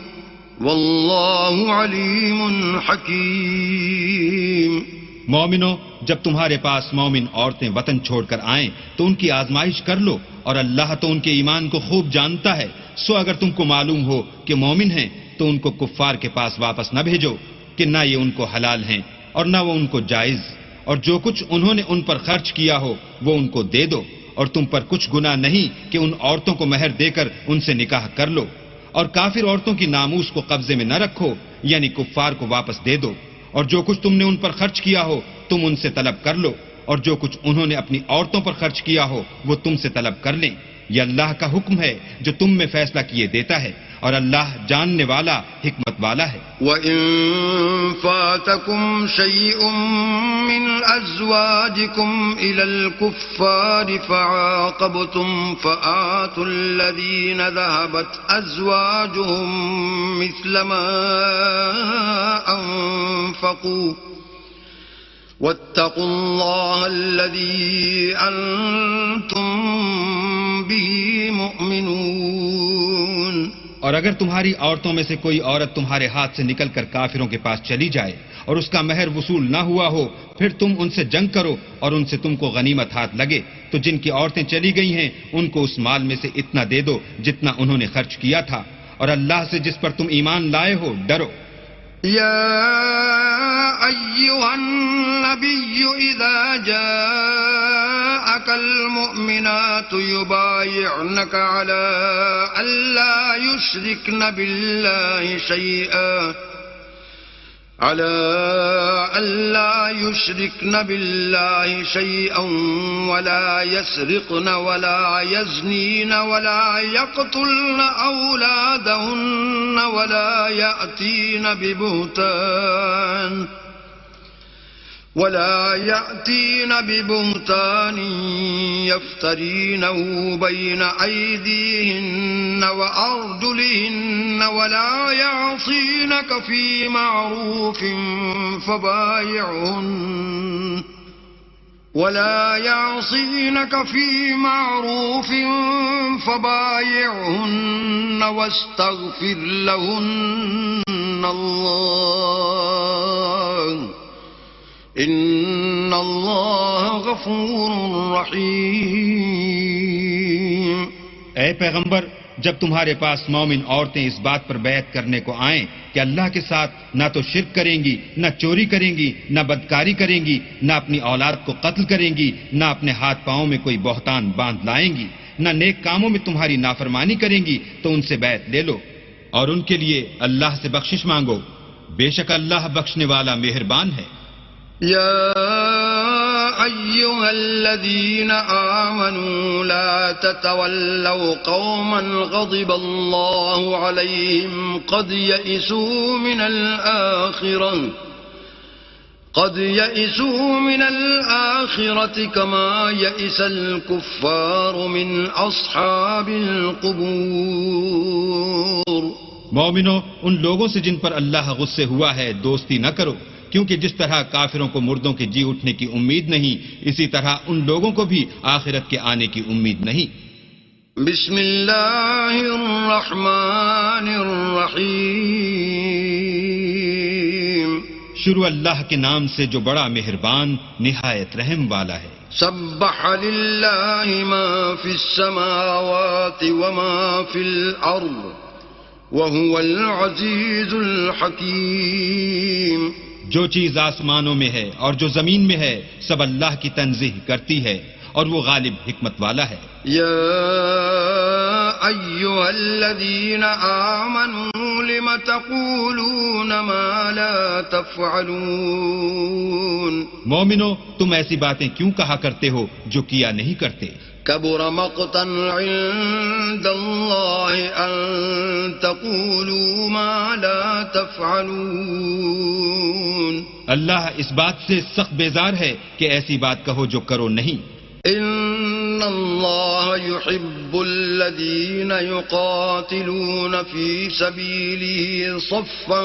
والله عليم حكيم. مومنو جب تمہارے پاس مومن عورتیں وطن چھوڑ کر آئیں تو ان کی آزمائش کر لو اور اللہ تو ان کے ایمان کو خوب جانتا ہے. سو اگر تم کو معلوم ہو کہ مومن ہیں تو ان کو کفار کے پاس واپس نہ بھیجو کہ نہ یہ ان کو حلال ہیں اور نہ وہ ان کو جائز اور جو کچھ انہوں نے ان پر خرچ کیا ہو وہ ان کو دے دو اور تم پر کچھ گناہ نہیں کہ ان عورتوں کو مہر دے کر ان سے نکاح کر لو، اور کافر عورتوں کی ناموس کو قبضے میں نہ رکھو، یعنی کفار کو واپس دے دو، اور جو کچھ تم نے ان پر خرچ کیا ہو تم ان سے طلب کر لو، اور جو کچھ انہوں نے اپنی عورتوں پر خرچ کیا ہو وہ تم سے طلب کر لیں۔ یہ اللہ کا حکم ہے جو تم میں فیصلہ کیے دیتا ہے، اور اللہ جاننے والا حکمت والا ہے۔ وَإِن فَاتَكُمْ شَيْءٌ مِّنْ أَزْوَاجِكُمْ إِلَى الْكُفَّارِ فَعَاقَبْتُمْ فَآتُوا الَّذِينَ ذَهَبَتْ أَزْوَاجُهُم مِّثْلَ مَا أَنفَقُوا وَاتَّقُوا اللَّهَ الَّذِي أَنتُم بِهِ مُؤْمِنُونَ۔ اور اگر تمہاری عورتوں میں سے کوئی عورت تمہارے ہاتھ سے نکل کر کافروں کے پاس چلی جائے اور اس کا مہر وصول نہ ہوا ہو، پھر تم ان سے جنگ کرو اور ان سے تم کو غنیمت ہاتھ لگے، تو جن کی عورتیں چلی گئی ہیں ان کو اس مال میں سے اتنا دے دو جتنا انہوں نے خرچ کیا تھا، اور اللہ سے جس پر تم ایمان لائے ہو ڈرو۔ يا أيها النبي إذا جاءك المؤمنات يبايعنك على ألا يشركن بالله شيئا ولا يسرقن ولا يزنين ولا يقتلن أولادهن ولا يأتين ببهتان يفترينه بين أيديهن وأرجلهن ولا يعصينك في معروف فبايعهن واستغفر لهن الله إن الله غفور رحيم۔ اے پیغمبر، جب تمہارے پاس مومن عورتیں اس بات پر بیعت کرنے کو آئیں کہ اللہ کے ساتھ نہ تو شرک کریں گی، نہ چوری کریں گی، نہ بدکاری کریں گی، نہ اپنی اولاد کو قتل کریں گی، نہ اپنے ہاتھ پاؤں میں کوئی بہتان باندھ لائیں گی، نہ نیک کاموں میں تمہاری نافرمانی کریں گی، تو ان سے بیعت لے لو اور ان کے لیے اللہ سے بخشش مانگو، بے شک اللہ بخشنے والا مہربان ہے۔ يا أيها الذين آمنوا لا تتولوا قوما غضب الله عليهم قد يئسوا من الآخرة كما يئس الكفار من أصحاب القبور۔ مومنو، ان لوگوں سے جن پر اللہ غصے ہوا ہے دوستی نہ کرو، کیونکہ جس طرح کافروں کو مردوں کے جی اٹھنے کی امید نہیں، اسی طرح ان لوگوں کو بھی آخرت کے آنے کی امید نہیں۔ بسم اللہ الرحمن الرحیم۔ شروع اللہ کے نام سے جو بڑا مہربان نہایت رحم والا ہے۔ سبح للہ ما فی السماوات وما فی الارض وهو العزیز الحکیم۔ جو چیز آسمانوں میں ہے اور جو زمین میں ہے سب اللہ کی تنزیہ کرتی ہے اور وہ غالب حکمت والا ہے۔ یا ایھا الذین آمنوا لم تقولون ما لا تفعلون۔ مومنو، تم ایسی باتیں کیوں کہا کرتے ہو جو کیا نہیں کرتے؟ کبر مقتا عند اللہ ان تقولوا ما لا تفعلون۔ اللہ اس بات سے سخت بیزار ہے کہ ایسی بات کہو جو کرو نہیں۔ ان اللہ يحب الذین یقاتلون فی سبیلہ صفا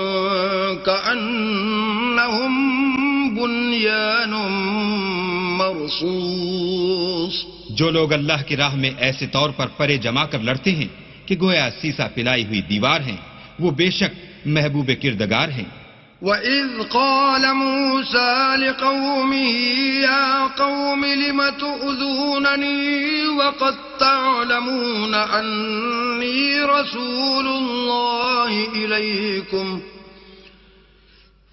کأنہم بنیان مرصوص۔ جو لوگ اللہ کی راہ میں ایسے طور پر پرے جما کر لڑتے ہیں کہ گویا سیسا پلائی ہوئی دیوار ہیں، وہ بے شک محبوب کردگار ہیں۔ وَإِذْ قَالَ مُوسَى لِقَوْمِهِ يَا قَوْمِ لِمَ تُؤْذُونَنِي وَقَدْ تَعْلَمُونَ أَنِّي رَسُولُ اللَّهِ إِلَيْكُمْ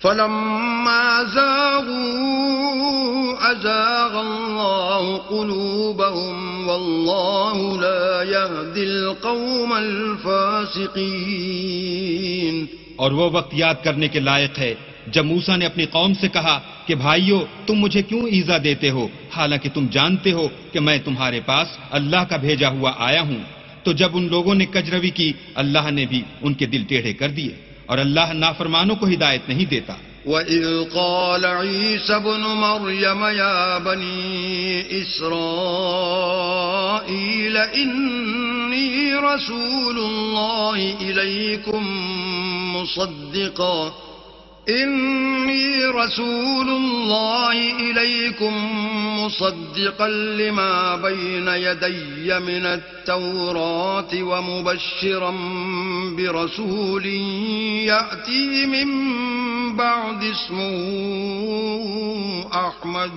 فَلَمَّا زَاغُوا أَزَاغَ اللَّهُ قُلُوبَهُمْ والله لا يهدي القوم الفاسقين. اور وہ وقت یاد کرنے کے لائق ہے جب موسیٰ نے اپنی قوم سے کہا کہ بھائیو تم مجھے کیوں ایذا دیتے ہو حالانکہ تم جانتے ہو کہ میں تمہارے پاس اللہ کا بھیجا ہوا آیا ہوں. تو جب ان لوگوں نے کجروی کی اللہ نے بھی ان کے دل ٹیڑھے کر دیے اور اللہ نافرمانوں کو ہدایت نہیں دیتا. وَإِذْ قَالَ عِيسَى ابْنُ مَرْيَمَ يَا بَنِي إِسْرَائِيلَ إِنِّي رَسُولُ اللَّهِ إِلَيْكُمْ مُصَدِّقًا لِمَا بَيْنَ يَدَيَّ مِنَ التَّوْرَاةِ وَمُبَشِّرًا بِرَسُولٍ يَأْتِي مِن بَعْدِ اسْمُهُ أَحْمَدُ.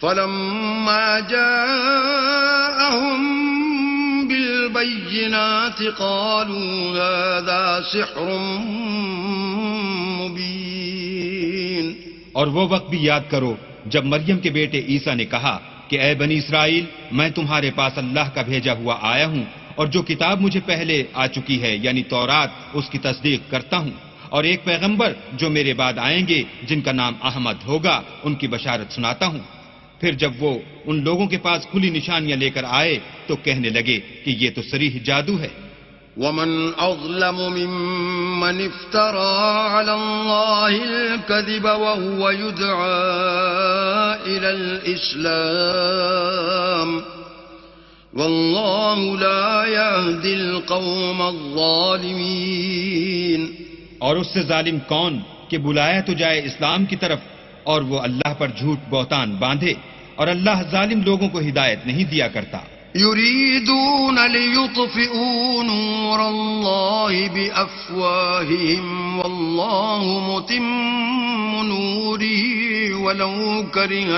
فَلَمَّا جَاءَهُم بالبينات قالوا هذا سحر مبين. اور وہ وقت بھی یاد کرو جب مریم کے بیٹے عیسیٰ نے کہا کہ اے بنی اسرائیل میں تمہارے پاس اللہ کا بھیجا ہوا آیا ہوں اور جو کتاب مجھے پہلے آ چکی ہے یعنی تورات اس کی تصدیق کرتا ہوں اور ایک پیغمبر جو میرے بعد آئیں گے جن کا نام احمد ہوگا ان کی بشارت سناتا ہوں. پھر جب وہ ان لوگوں کے پاس کھلی نشانیاں لے کر آئے تو کہنے لگے کہ یہ تو صریح جادو ہے. ومن أظلم ممن افترى على الله الكذب وهو يدعى إلى الإسلام والله لا يهدي القوم الظالمين. اور اس سے ظالم کون کہ بلایا تو جائے اسلام کی طرف اور وہ اللہ پر جھوٹ بہتان باندھے اور اللہ ظالم لوگوں کو ہدایت نہیں دیا کرتا. يريدون ليطفئوا نور الله بأفواههم والله متم نوره ولو كره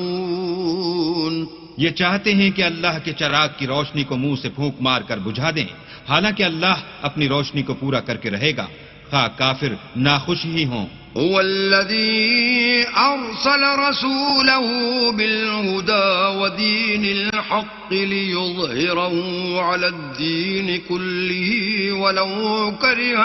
الكافرون. یہ چاہتے ہیں کہ اللہ کے چراغ کی روشنی کو منہ سے پھونک مار کر بجھا دیں حالانکہ اللہ اپنی روشنی کو پورا کر کے رہے گا خواہ کافر ناخوش ہی ہوں. هو الذي أرسل رسوله بالهدى ودين الحق ليظهره على الدين كله ولو كره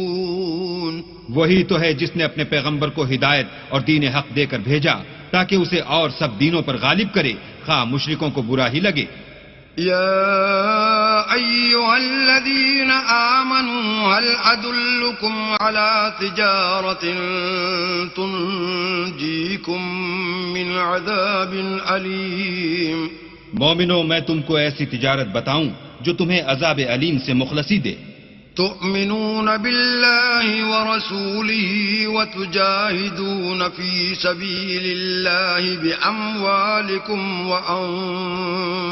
المشركون. وہی تو ہے جس نے اپنے پیغمبر کو ہدایت اور دین حق دے کر بھیجا تاکہ اسے اور سب دینوں پر غالب کرے خواہ مشرکوں کو برا ہی لگے. يا أيها الذين آمنوا هل أدلكم على تجارة تنجيكم من عذاب أليم. مومنو میں تم کو ایسی تجارت بتاؤں جو تمہیں عذاب علیم سے مخلصی دے. تؤمنون بالله ورسوله وتجاهدون في سبيل الله بأموالكم وأنفسكم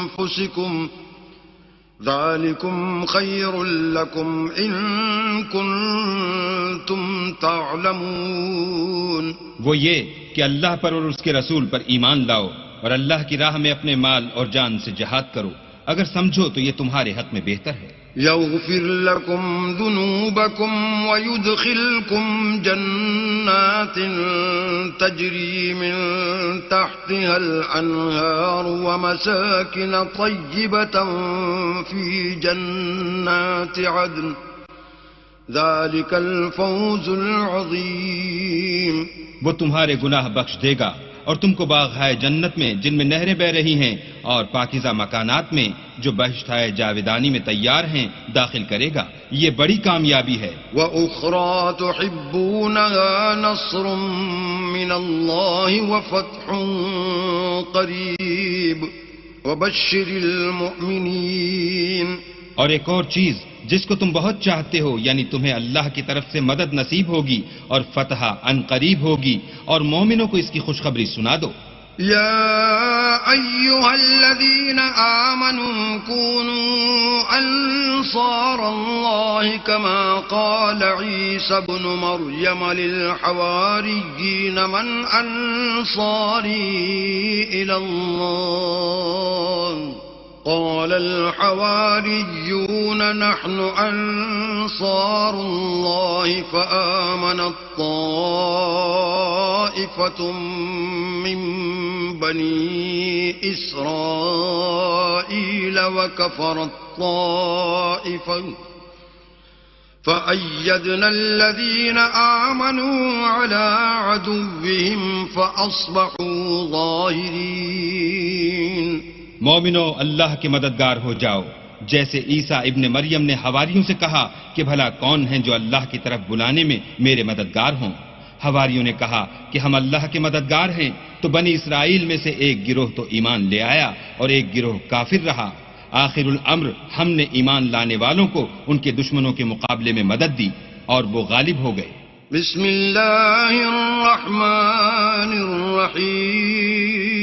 ذلكم خير لكم إن كنتم تعلمون. وہ یہ کہ اللہ پر اور اس کے رسول پر ایمان لاؤ اور اللہ کی راہ میں اپنے مال اور جان سے جہاد کرو اگر سمجھو تو یہ تمہارے حق میں بہتر ہے. يغفر لكم ذنوبكم ويدخلكم جنات تجري من تحتها الأنهار ومساكن طيبة في جنات عدن ذلك الفوز العظيم. وہ تمہارے گناہ بخش دے گا اور تم کو باغ ہے جنت میں جن میں نہریں بہ رہی ہیں اور پاکیزہ مکانات میں جو بہشت ہے جاویدانی میں تیار ہیں داخل کرے گا. یہ بڑی کامیابی ہے. وَأُخْرَى تُحِبُّونَهَا نَصْرٌ مِّنَ اللَّهِ وَفَتْحٌ قَرِيبٌ وَبَشِّرِ الْمُؤْمِنِينَ. اور ایک اور چیز جس کو تم بہت چاہتے ہو یعنی تمہیں اللہ کی طرف سے مدد نصیب ہوگی اور فتح ان قریب ہوگی اور مومنوں کو اس کی خوشخبری سنا دو. يا أيها الذين آمنوا كونوا أنصار الله كما قال عيسى ابن مريم للحواريين من أنصاري إلى الله قال الحواريون نحن أنصار الله فآمنت طائفة طائفة من بني إسرائيل وكفرت طائفة فأيدنا الذين آمنوا على عدوهم فأصبحوا ظاهرين. مومنو، اللہ کے مددگار ہو جاؤ، جیسے عیسیٰ ابن مریم نے حواریوں سے کہا کہ بھلا کون ہیں جو اللہ کی طرف بلانے میں میرے مددگار ہوں. حواریوں نے کہا کہ ہم اللہ کے مددگار ہیں، تو بنی اسرائیل میں سے ایک گروہ تو ایمان لے آیا اور ایک گروہ کافر رہا. آخر الامر ہم نے ایمان لانے والوں کو ان کے دشمنوں کے مقابلے میں مدد دی اور وہ غالب ہو گئے. بسم اللہ الرحمن الرحیم.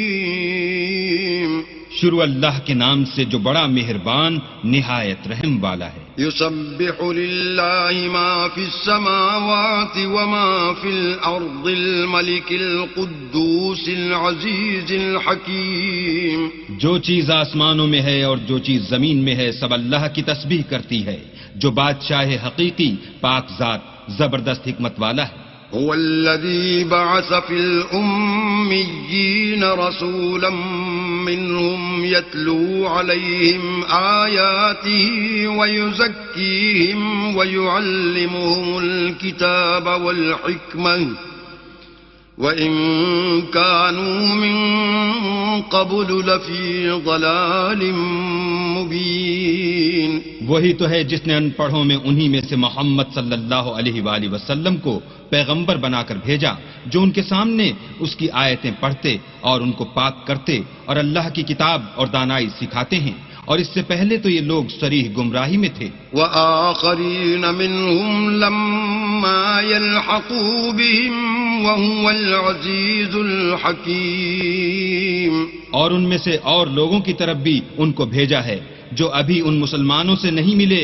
شروع اللہ کے نام سے جو بڑا مہربان نہایت رحم والا ہے. یسبح للہ ما فی السماوات وما فی الارض الملک القدوس العزیز الحکیم. جو چیز آسمانوں میں ہے اور جو چیز زمین میں ہے سب اللہ کی تسبیح کرتی ہے، جو بادشاہ حقیقی، پاک ذات، زبردست حکمت والا ہے. هو الذي بعث في الأميين رسولا منهم يتلو عليهم آياته ويزكيهم ويعلمهم الكتاب والحكمة وإن كانوا من قبل لفي ضلال مبين. وہی تو ہے جس نے ان پڑھوں میں انہی میں سے محمد صلی اللہ علیہ وآلہ وسلم کو پیغمبر بنا کر بھیجا، جو ان کے سامنے اس کی آیتیں پڑھتے اور ان کو پاک کرتے اور اللہ کی کتاب اور دانائی سکھاتے ہیں، اور اس سے پہلے تو یہ لوگ صریح گمراہی میں تھے. وآخرین منہم لما یلحقوا بہم وہو العزیز الحکیم. اور ان میں سے اور لوگوں کی طرف بھی ان کو بھیجا ہے جو ابھی ان مسلمانوں سے نہیں ملے،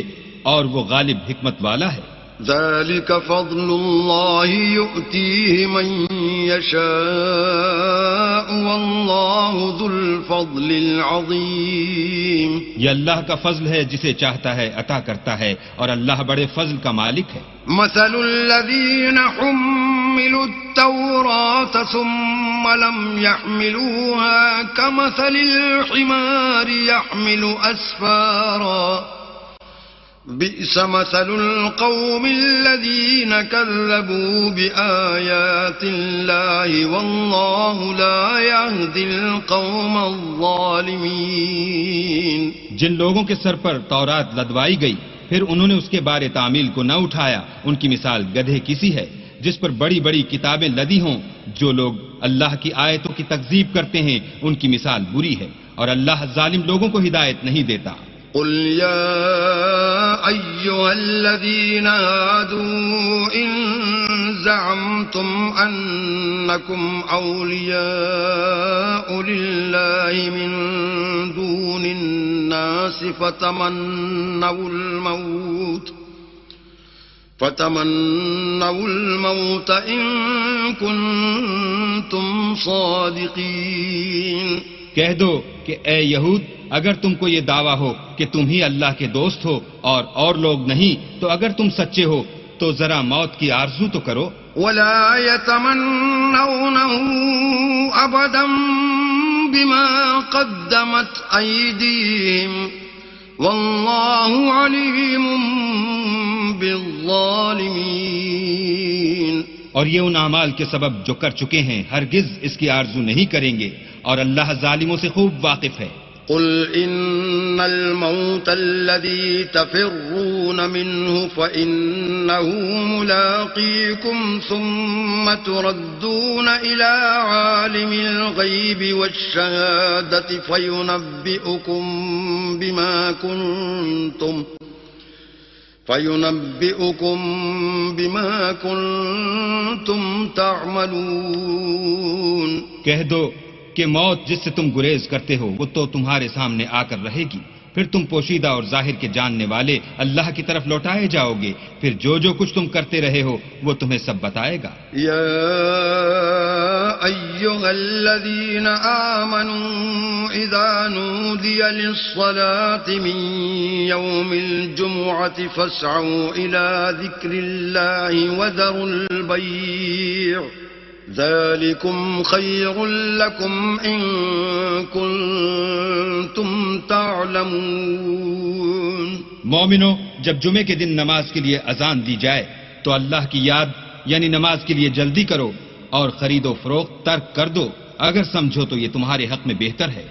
اور وہ غالب حکمت والا ہے. ذلك فضل اللہ یؤتیہ من یشاء واللہ ذو الفضل العظیم. یہ اللہ کا فضل ہے، جسے چاہتا ہے عطا کرتا ہے، اور اللہ بڑے فضل کا مالک ہے. مثل الذین حملوا التوراة ثم لم يحملوها كمثل الحمار يحمل أسفارا بئس مثل القوم الذين كذبوا بآيات الله والله لا يهدي القوم الظالمين. جن لوگوں کے سر پر تورات لدوائی گئی پھر انہوں نے اس کے بارے تعمیل کو نہ اٹھایا، ان کی مثال گدھے کسی ہے جس پر بڑی بڑی کتابیں لدی ہوں. جو لوگ اللہ کی آیتوں کی تکذیب کرتے ہیں ان کی مثال بری ہے، اور اللہ ظالم لوگوں کو ہدایت نہیں دیتا. قل يا أيها الذين هادوا إن زعمتم أنكم أولياء لله من دون الناس فتمنوا الموت إن كنتم صادقين. کہہ دو کہ اے یہود، اگر تم کو یہ دعویٰ ہو کہ تم ہی اللہ کے دوست ہو اور لوگ نہیں، تو اگر تم سچے ہو تو ذرا موت کی آرزو تو کرو. ولا يتمنونه أبدا بما قدمت أيديهم والله عليم بالظالمين. اور یہ ان اعمال کے سبب جو کر چکے ہیں ہرگز اس کی آرزو نہیں کریں گے، اور اللہ ظالموں سے خوب واقف ہے. قل إن الموت الذي تفرون منه فإنه ملاقيكم ثم تردون إلى عالم الغيب والشهادة فينبئكم بما كنتم تعملون. کہہ دو کہ موت جس سے تم گریز کرتے ہو وہ تو تمہارے سامنے آ کر رہے گی، پھر تم پوشیدہ اور ظاہر کے جاننے والے اللہ کی طرف لوٹائے جاؤ گے، پھر جو کچھ تم کرتے رہے ہو وہ تمہیں سب بتائے گا. یا ایھا الذین آمنوا اذا نودی للصلاة من یوم الجمعة فاسعوا الى ذکر اللہ وذروا البیع ذلكم خير لكم إن كنتم تعلمون. مومنو، جب جمعے کے دن نماز کے لیے اذان دی جائے تو اللہ کی یاد یعنی نماز کے لیے جلدی کرو اور خرید و فروخت ترک کر دو اگر سمجھو تو یہ تمہارے حق میں بہتر ہے.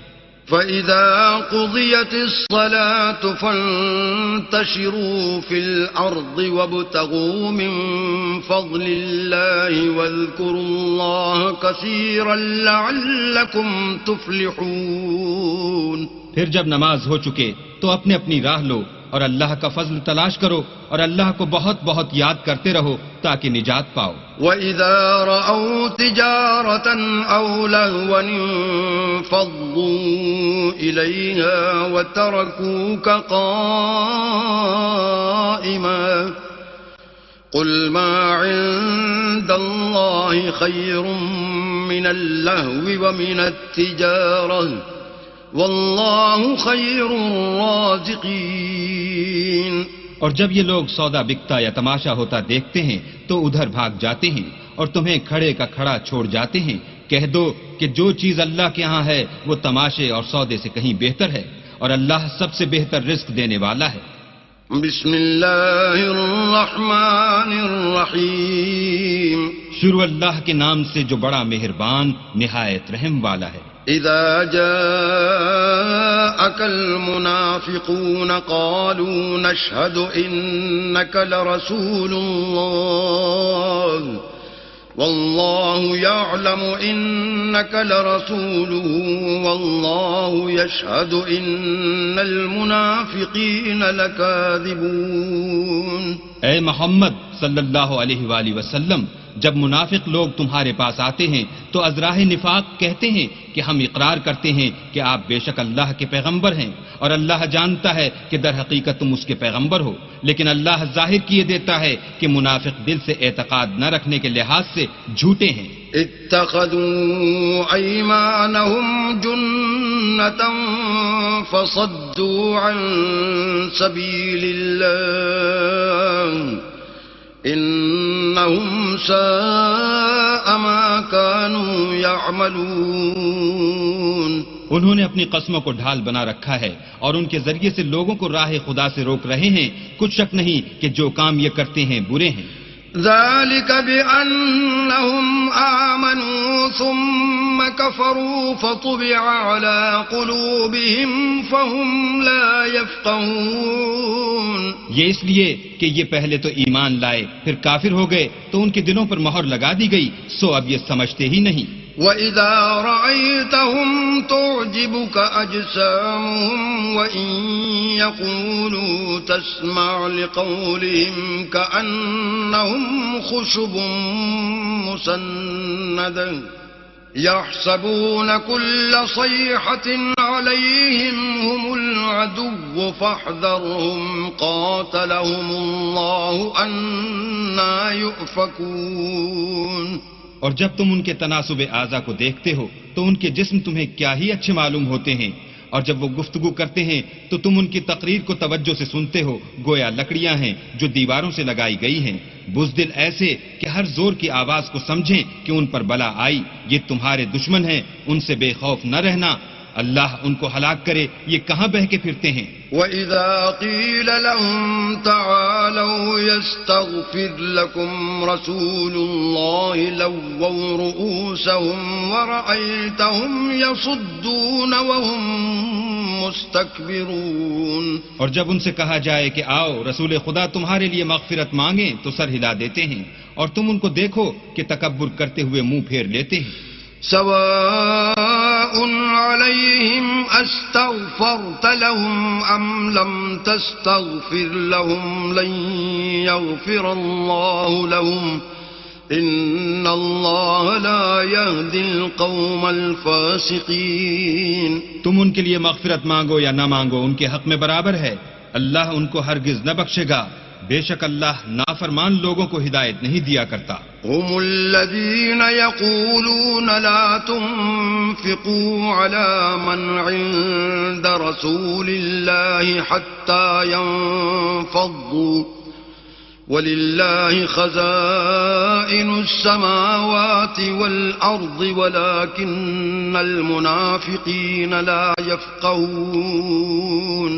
فَإِذَا قُضِيَتِ الصَّلَاةُ فَانتَشِرُوا فِي الْأَرْضِ وَابْتَغُوا مِن فَضْلِ اللَّهِ وَاذْكُرُوا اللَّهَ كَثِيرًا لَّعَلَّكُمْ تُفْلِحُونَ. پھر جب نماز ہو چکے تو اپنی اپنی راہ لو اور اللہ کا فضل تلاش کرو اور اللہ کو بہت بہت یاد کرتے رہو تاکہ نجات پاؤ. وَإِذَا رَأَوْا تِجَارَةً أَوْ لَهْوًا انفَضُّوا إِلَيْهَا وَتَرَكُوكَ قَائِمًا قُلْ مَا عِندَ اللَّهِ خَيْرٌ مِّنَ اللَّهْوِ وَمِنَ التِّجَارَةِ واللہ خیر الرازقین. اور جب یہ لوگ سودا بکتا یا تماشا ہوتا دیکھتے ہیں تو ادھر بھاگ جاتے ہیں اور تمہیں کھڑے کا کھڑا چھوڑ جاتے ہیں. کہہ دو کہ جو چیز اللہ کے ہاں ہے وہ تماشے اور سودے سے کہیں بہتر ہے اور اللہ سب سے بہتر رزق دینے والا ہے. بسم اللہ الرحمن الرحیم. شروع اللہ کے نام سے جو بڑا مہربان نہایت رحم والا ہے. اذا جاءك المنافقون قالوا نشهد انك لرسول الله والله يعلم انك لرسوله والله يشهد ان المنافقين لكاذبون. اے محمد صلی اللہ علیہ وآلہ وسلم، جب منافق لوگ تمہارے پاس آتے ہیں تو ازراہ نفاق کہتے ہیں کہ ہم اقرار کرتے ہیں کہ آپ بے شک اللہ کے پیغمبر ہیں اور اللہ جانتا ہے کہ در حقیقت تم اس کے پیغمبر ہو، لیکن اللہ ظاہر کیے دیتا ہے کہ منافق دل سے اعتقاد نہ رکھنے کے لحاظ سے جھوٹے ہیں. اتخذوا ایمانہم جنة فصدوا عن سبیل اللہ انہم ساء ما كانوا يعملون. انہوں نے اپنی قسموں کو ڈھال بنا رکھا ہے اور ان کے ذریعے سے لوگوں کو راہ خدا سے روک رہے ہیں. کچھ شک نہیں کہ جو کام یہ کرتے ہیں برے ہیں. ذلك بأنهم آمنوا ثم كفروا فطبع على قلوبهم فهم لا يفقهون. یہ اس لیے کہ یہ پہلے تو ایمان لائے پھر کافر ہو گئے تو ان کے دلوں پر مہر لگا دی گئی، سو اب یہ سمجھتے ہی نہیں. وَإِذَا رَأَيْتَهُمْ تُعْجِبُكَ أَجْسَامُهُمْ وَإِن يَقُولُوا تَسْمَعْ لِقَوْلِهِمْ كَأَنَّهُمْ خُشُبٌ مُّسَنَّدَةٌ يَحْسَبُونَ كُلَّ صَيْحَةٍ عَلَيْهِمْ هُمُ الْعَدُوُّ فَاحْذَرْهُمْ قَاتَلَهُمُ اللَّهُ أَنَّىٰ يُؤْفَكُونَ. اور جب تم ان کے تناسب اعضا کو دیکھتے ہو تو ان کے جسم تمہیں کیا ہی اچھے معلوم ہوتے ہیں، اور جب وہ گفتگو کرتے ہیں تو تم ان کی تقریر کو توجہ سے سنتے ہو گویا لکڑیاں ہیں جو دیواروں سے لگائی گئی ہیں. بزدل ایسے کہ ہر زور کی آواز کو سمجھیں کہ ان پر بلا آئی. یہ تمہارے دشمن ہیں، ان سے بے خوف نہ رہنا. اللہ ان کو ہلاک کرے، یہ کہاں بہہ کے پھرتے ہیں. وَإِذَا قِيلَ لَهُمْ تَعَالَوْا يَسْتَغْفِرْ لَكُمْ رَسُولُ اللَّهِ لَوَّوْا رُؤُوسَهُمْ وَرَأَيْتَهُمْ يَصُدُّونَ وَهُمْ مُسْتَكْبِرُونَ. اور جب ان سے کہا جائے کہ آؤ رسول خدا تمہارے لیے مغفرت مانگیں تو سر ہلا دیتے ہیں، اور تم ان کو دیکھو کہ تکبر کرتے ہوئے منہ پھیر لیتے ہیں. سواء عليهم استغفرت لهم ام لم تستغفر لهم لن يغفر الله لهم ان الله لا يهدي القوم الفاسقين. تم ان کے لیے مغفرت مانگو یا نہ مانگو ان کے حق میں برابر ہے، اللہ ان کو ہرگز نہ بخشے گا. بے شک اللہ نافرمان لوگوں کو ہدایت نہیں دیا کرتا. هم الذين يقولون لا تنفقوا على من عند رسول الله حتى ينفضوا وَلِلَّهِ خَزَائِنُ السَّمَاوَاتِ وَالْأَرْضِ وَلَكِنَّ الْمُنَافِقِينَ لَا يَفْقَهُونَ.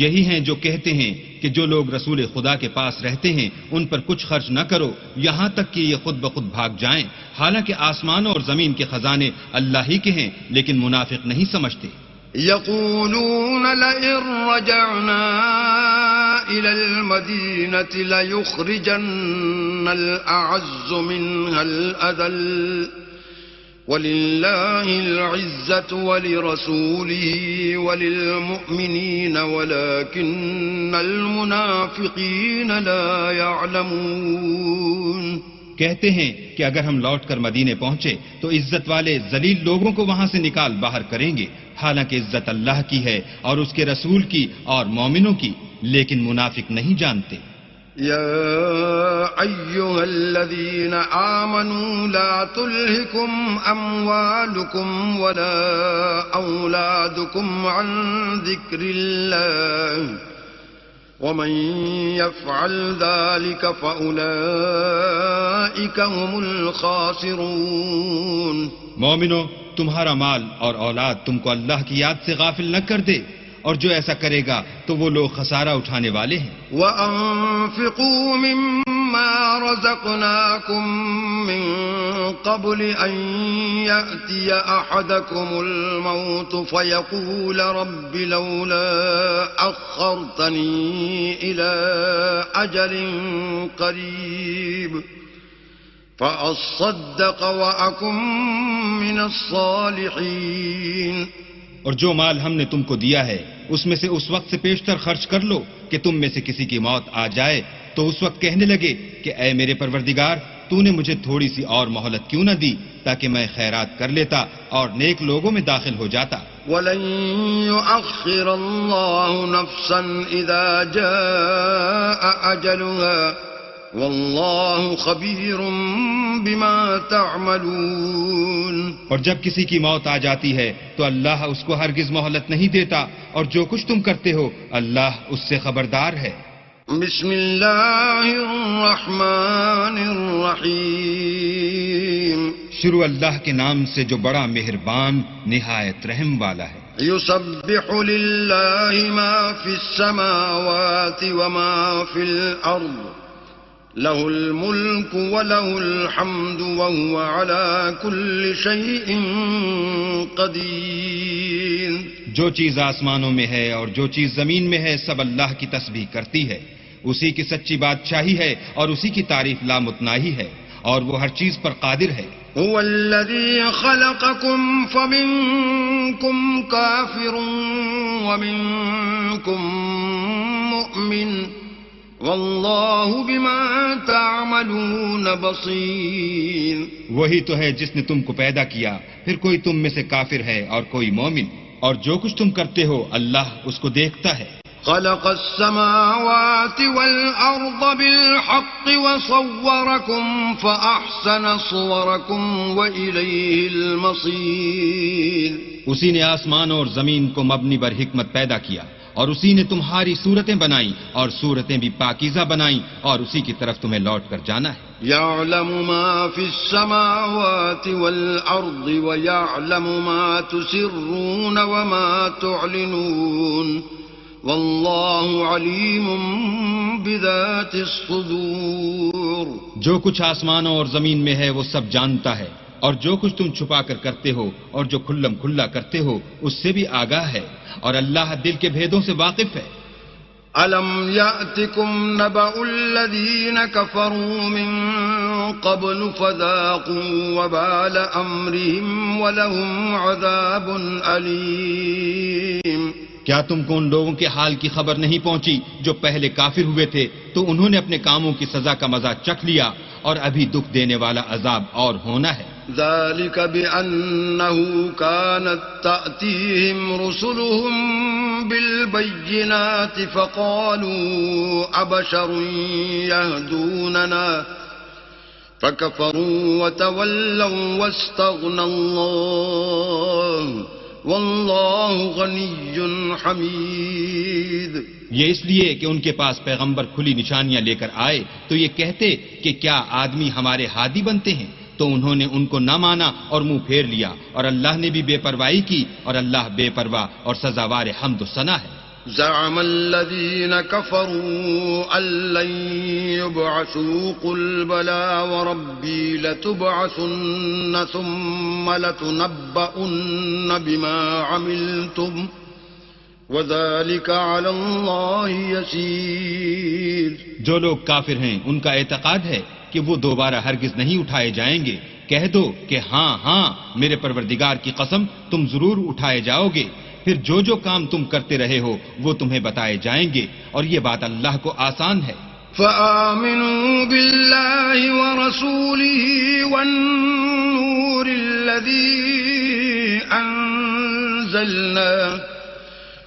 یہی ہیں جو کہتے ہیں کہ جو لوگ رسول خدا کے پاس رہتے ہیں ان پر کچھ خرچ نہ کرو یہاں تک کہ یہ خود بخود بھاگ جائیں، حالانکہ آسمانوں اور زمین کے خزانے اللہ ہی کے ہیں، لیکن منافق نہیں سمجھتے. يقولون لئن رجعنا إلى المدينة ليخرجن الأعز منها الأذل ولله العزة ولرسوله وللمؤمنين ولكن المنافقين لا يعلمون. کہتے ہیں کہ اگر ہم لوٹ کر مدینے پہنچے تو عزت والے ذلیل لوگوں کو وہاں سے نکال باہر کریں گے، حالانکہ عزت اللہ کی ہے اور اس کے رسول کی اور مومنوں کی، لیکن منافق نہیں جانتے. يا أيها الذين آمنوا لا تلهكم أموالكم ولا أولادكم عن ذكر الله ومن يفعل ذلك فأولئك هم الخاسرون. مومنو، تمہارا مال اور اولاد تم کو اللہ کی یاد سے غافل نہ کر دے، اور جو ایسا کرے گا تو وہ لوگ خسارہ اٹھانے والے ہیں. وَأَنفِقُوا مِمَّا رَزَقْنَاكُم مِّن قَبْلِ أَن يَأْتِيَ أَحَدَكُمُ الْمَوْتُ فَيَقُولَ رَبِّ لَوْلَا أَخَّرْتَنِي إِلَىٰ أَجَلٍ قَرِيبٍ فَأَصَّدَّقَ وَأَكُن مِّنَ الصَّالِحِينَ. اور جو مال ہم نے تم کو دیا ہے اس میں سے اس وقت سے پیشتر خرچ کر لو کہ تم میں سے کسی کی موت آ جائے تو اس وقت کہنے لگے کہ اے میرے پروردگار، تو نے مجھے تھوڑی سی اور مہلت کیوں نہ دی تاکہ میں خیرات کر لیتا اور نیک لوگوں میں داخل ہو جاتا. وَلَن يُؤَخِّرَ اللَّهُ نَفْسًا إِذَا جَاءَ أَجَلُهَا وَاللَّهُ خَبِيرٌ بِمَا تَعْمَلُونَ. اور جب کسی کی موت آ جاتی ہے تو اللہ اس کو ہرگز مہلت نہیں دیتا، اور جو کچھ تم کرتے ہو اللہ اس سے خبردار ہے. بسم اللہ الرحمن الرحیم. شروع اللہ کے نام سے جو بڑا مہربان نہایت رحم والا ہے. یسبح للہ ما فی السماوات وما فی الارض له الملك وله الحمد وهو على كل شيء قدير. جو چیز آسمانوں میں ہے اور جو چیز زمین میں ہے سب اللہ کی تسبیح کرتی ہے، اسی کی سچی بادشاہی ہے اور اسی کی تعریف لامتناہی ہے، اور وہ ہر چیز پر قادر ہے. هو الذي خلقكم فمنكم كافر ومنكم مؤمن واللہ بما تعملون بصیر. وہی تو ہے جس نے تم کو پیدا کیا، پھر کوئی تم میں سے کافر ہے اور کوئی مومن، اور جو کچھ تم کرتے ہو اللہ اس کو دیکھتا ہے. خلق السماوات والأرض بالحق وصوركم فأحسن صوركم وإليه المصير. اسی نے آسمان اور زمین کو مبنی بر حکمت پیدا کیا، اور اسی نے تمہاری صورتیں بنائیں اور صورتیں بھی پاکیزہ بنائیں، اور اسی کی طرف تمہیں لوٹ کر جانا ہے. يعلم ما في السماوات والأرض ويعلم ما تسرون وما تعلنون والله عليم بذات الصدور. جو کچھ آسمانوں اور زمین میں ہے وہ سب جانتا ہے، اور جو کچھ تم چھپا کر کرتے ہو اور جو کھلم کھلا کرتے ہو اس سے بھی آگاہ ہے، اور اللہ دل کے بھیدوں سے واقف ہے. أَلَمْ يَأْتِكُمْ نَبَأُ الَّذِينَ كَفَرُوا مِن قَبْلُ فَذَاقُوا وَبَالَ أَمْرِهِمْ وَلَهُمْ عَذَابٌ أَلِيمٌ. کیا تم کو ان لوگوں کے حال کی خبر نہیں پہنچی جو پہلے کافر ہوئے تھے، تو انہوں نے اپنے کاموں کی سزا کا مزہ چکھ لیا، اور ابھی دکھ دینے والا عذاب اور ہونا ہے. ذلك بأنه كانت تأتيهم رسلهم بالبينات فقالوا أبشر يهدوننا فكفروا وتولوا واستغنى الله واللہ غنی حمید. یہ اس لیے کہ ان کے پاس پیغمبر کھلی نشانیاں لے کر آئے تو یہ کہتے کہ کیا آدمی ہمارے ہادی بنتے ہیں، تو انہوں نے ان کو نہ مانا اور منہ پھیر لیا، اور اللہ نے بھی بے پرواہی کی، اور اللہ بے پرواہ اور سزاوار حمد و ثنا ہے. زعم الذين كفروا أن لن يبعثوا قل بلى وربي لتبعثن ثم لتنبؤن بما عملتم وذلك على الله يسير. جو لوگ کافر ہیں ان کا اعتقاد ہے کہ وہ دوبارہ ہرگز نہیں اٹھائے جائیں گے. کہہ دو کہ ہاں ہاں میرے پروردگار کی قسم تم ضرور اٹھائے جاؤ گے، پھر جو جو کام تم کرتے رہے ہو وہ تمہیں بتائے جائیں گے، اور یہ بات اللہ کو آسان ہے. فآمنوا بالله ورسوله والنور الذي أنزلنا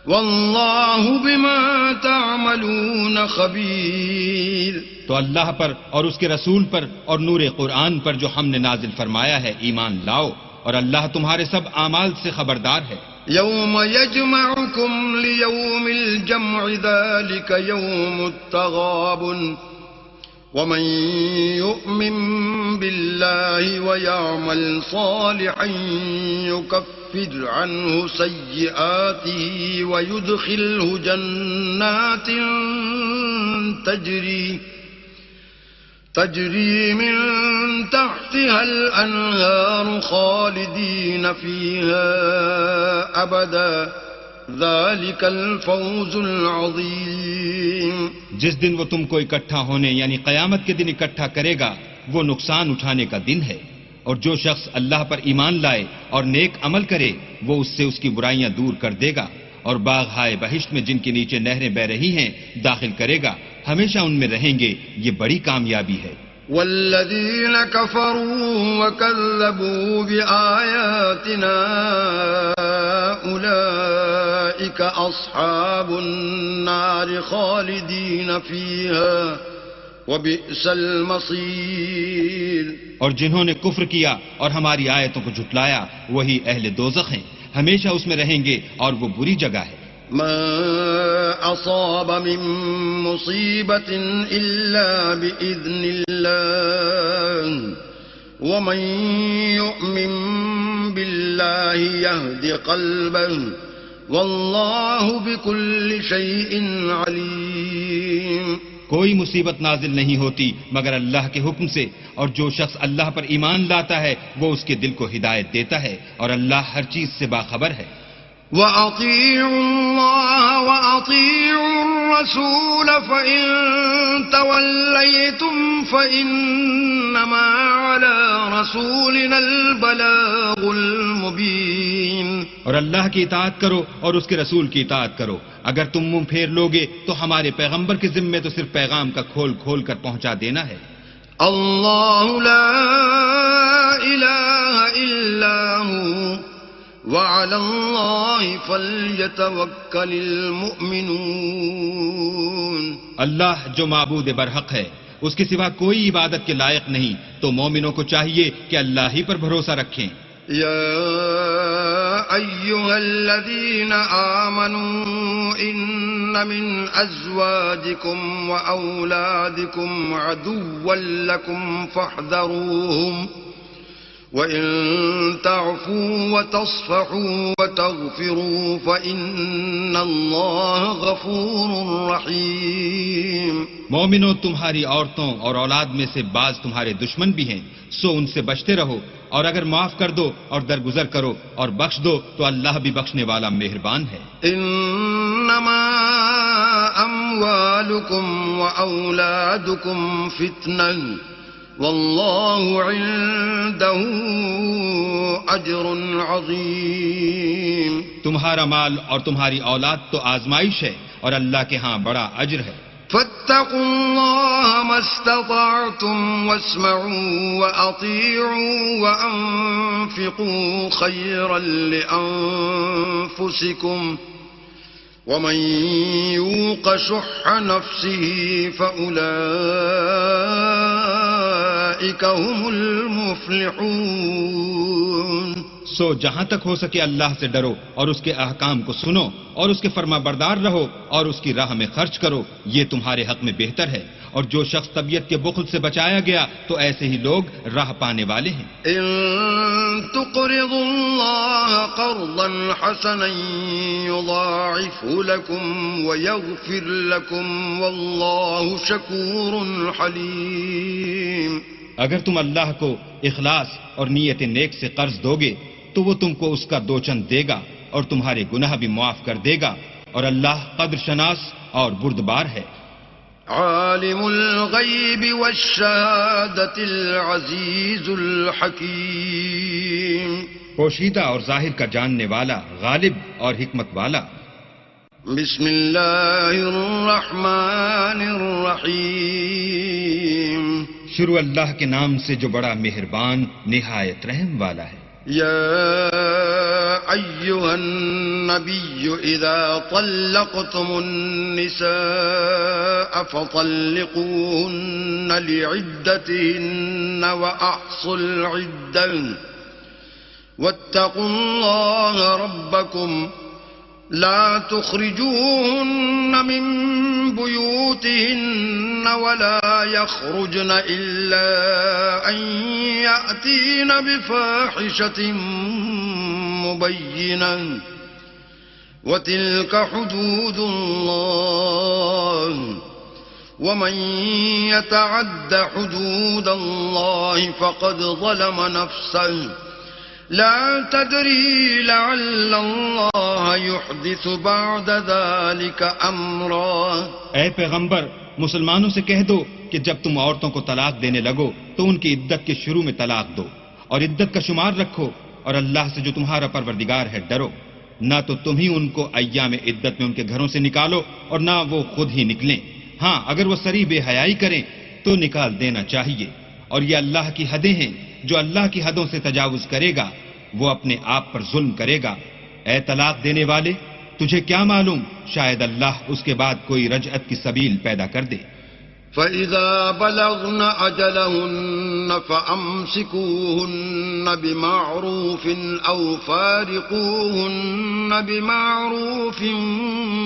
والله بما تعملون خبير. تو اللہ پر اور اس کے رسول پر اور نور قرآن پر جو ہم نے نازل فرمایا ہے ایمان لاؤ، اور اللہ تمہارے سب اعمال سے خبردار ہے. يوم يجمعكم ليوم الجمع ذلك يوم التغابن ومن يؤمن بالله ويعمل صالحا يكفر عنه سيئاته ويدخله جنات تجري من تحتها الأنهار خالدين فيها أبدا ذلك الفوز العظيم. جس دن وہ تم کو اکٹھا ہونے یعنی قیامت کے دن اکٹھا کرے گا وہ نقصان اٹھانے کا دن ہے، اور جو شخص اللہ پر ایمان لائے اور نیک عمل کرے وہ اس سے اس کی برائیاں دور کر دے گا، اور باغ ہائے بہشت میں جن کے نیچے نہریں بہ رہی ہیں داخل کرے گا، ہمیشہ ان میں رہیں گے. یہ بڑی کامیابی ہے. والذین کفروا وکذبوا بآیاتنا اولئک اصحاب النار خالدین فیہا وبئس المصیر. اور جنہوں نے کفر کیا اور ہماری آیتوں کو جھٹلایا وہی اہل دوزخ ہیں، ہمیشہ اس میں رہیں گے اور وہ بری جگہ ہے. ما أصاب من مصيبة إلا بإذن الله ومن يؤمن بالله يهد قلبه والله بكل شيء عليم. کوئی مصیبت نازل نہیں ہوتی مگر اللہ کے حکم سے، اور جو شخص اللہ پر ایمان لاتا ہے وہ اس کے دل کو ہدایت دیتا ہے، اور اللہ ہر چیز سے باخبر ہے. وَأَطِيعُوا اللَّهَ وَأَطِيعُوا الرَّسُولَ فَإِن تَوَلَّيْتُمْ فَإِنَّمَا عَلَى رَسُولِنَا الْبَلَاغُ الْمُبِينُ. اور اللہ کی اطاعت کرو اور اس کے رسول کی اطاعت کرو. اگر تم منہ پھیر لوگے تو ہمارے پیغمبر کے ذمے تو صرف پیغام کا کھول کھول کر پہنچا دینا ہے. اللہ لا الہ الا ہوا وعلی اللہ فلیتوکل المؤمنون. اللہ جو معبود برحق ہے، اس کے سوا کوئی عبادت کے لائق نہیں، تو مومنوں کو چاہیے کہ اللہ ہی پر بھروسہ رکھیں. یا ایھا الذین آمنوا ان من ازواجکم واولادکم عدوا لکم فاحذروہم وَإِن تَعْفُوا وَتَصْفَحُوا وَتَغْفِرُوا فَإِنَّ اللَّهَ غَفُورٌ رَحِيمٌ. مومنوں، تمہاری عورتوں اور اولاد میں سے بعض تمہارے دشمن بھی ہیں، سو ان سے بچتے رہو، اور اگر معاف کر دو اور درگزر کرو اور بخش دو تو اللہ بھی بخشنے والا مہربان ہے. انما اموالکم واولادکم فتنہ واللہ عنده اجر عظیم. تمہارا مال اور تمہاری اولاد تو آزمائش ہے اور اللہ کے ہاں بڑا اجر ہے. فاتقوا اللہ ما استطعتم واسمعوا واطیعوا وانفقوا خیرا لانفسکم ومن یوق شح نفسه فأولئک هم المفلحون. سو جہاں تک ہو سکے اللہ سے ڈرو اور اس کے احکام کو سنو اور اس کے فرما بردار رہو اور اس کی راہ میں خرچ کرو، یہ تمہارے حق میں بہتر ہے۔ اور جو شخص طبیعت کے بخل سے بچایا گیا تو ایسے ہی لوگ راہ پانے والے ہیں۔ إن تقرضوا الله قرضا حسنا يضاعفه لكم ويغفر لكم والله شكور حليم۔ اگر تم اللہ کو اخلاص اور نیت نیک سے قرض دو گے تو وہ تم کو اس کا دوچند دے گا اور تمہارے گناہ بھی معاف کر دے گا، اور اللہ قدر شناس اور بردبار ہے۔ عالم الغیب والشہادة العزیز الحکیم۔ پوشیدہ اور ظاہر کا جاننے والا، غالب اور حکمت والا۔ بسم اللہ الرحمن الرحیم۔ شروع اللہ کے نام سے جو بڑا مہربان نہایت رحم والا ہے۔ یا ایہا النبی اذا طلقتم النساء فطلقوهن لعدتهن واحصوا العدة واتقوا الله ربكم لا تخرجوهن من بيوتهن ولا يخرجن إلا أن يأتين بفاحشة مبينة وتلك حدود الله ومن يتعد حدود الله فقد ظلم نفسه لا تدری لعل اللہ یحدث بعد ذلك امرا۔ اے پیغمبر، مسلمانوں سے کہہ دو کہ جب تم عورتوں کو طلاق دینے لگو تو ان کی عدت کے شروع میں طلاق دو اور عدت کا شمار رکھو، اور اللہ سے جو تمہارا پروردگار ہے ڈرو، نہ تو تم ہی ان کو ایام عدت میں ان کے گھروں سے نکالو اور نہ وہ خود ہی نکلیں۔ ہاں، اگر وہ صریح بے حیائی کریں تو نکال دینا چاہیے، اور یہ اللہ کی حدیں ہیں، جو اللہ کی حدوں سے تجاوز کرے گا وہ اپنے آپ پر ظلم کرے گا۔ اے طلاق دینے والے، تجھے کیا معلوم، شاید اللہ اس کے بعد کوئی رجعت کی سبیل پیدا کر دے۔ فَإِذَا بَلَغْنَ أَجَلَهُنَّ فَأَمْسِكُوهُنَّ بِمَعْرُوفٍ أَوْ فَارِقُوهُنَّ بِمَعْرُوفٍ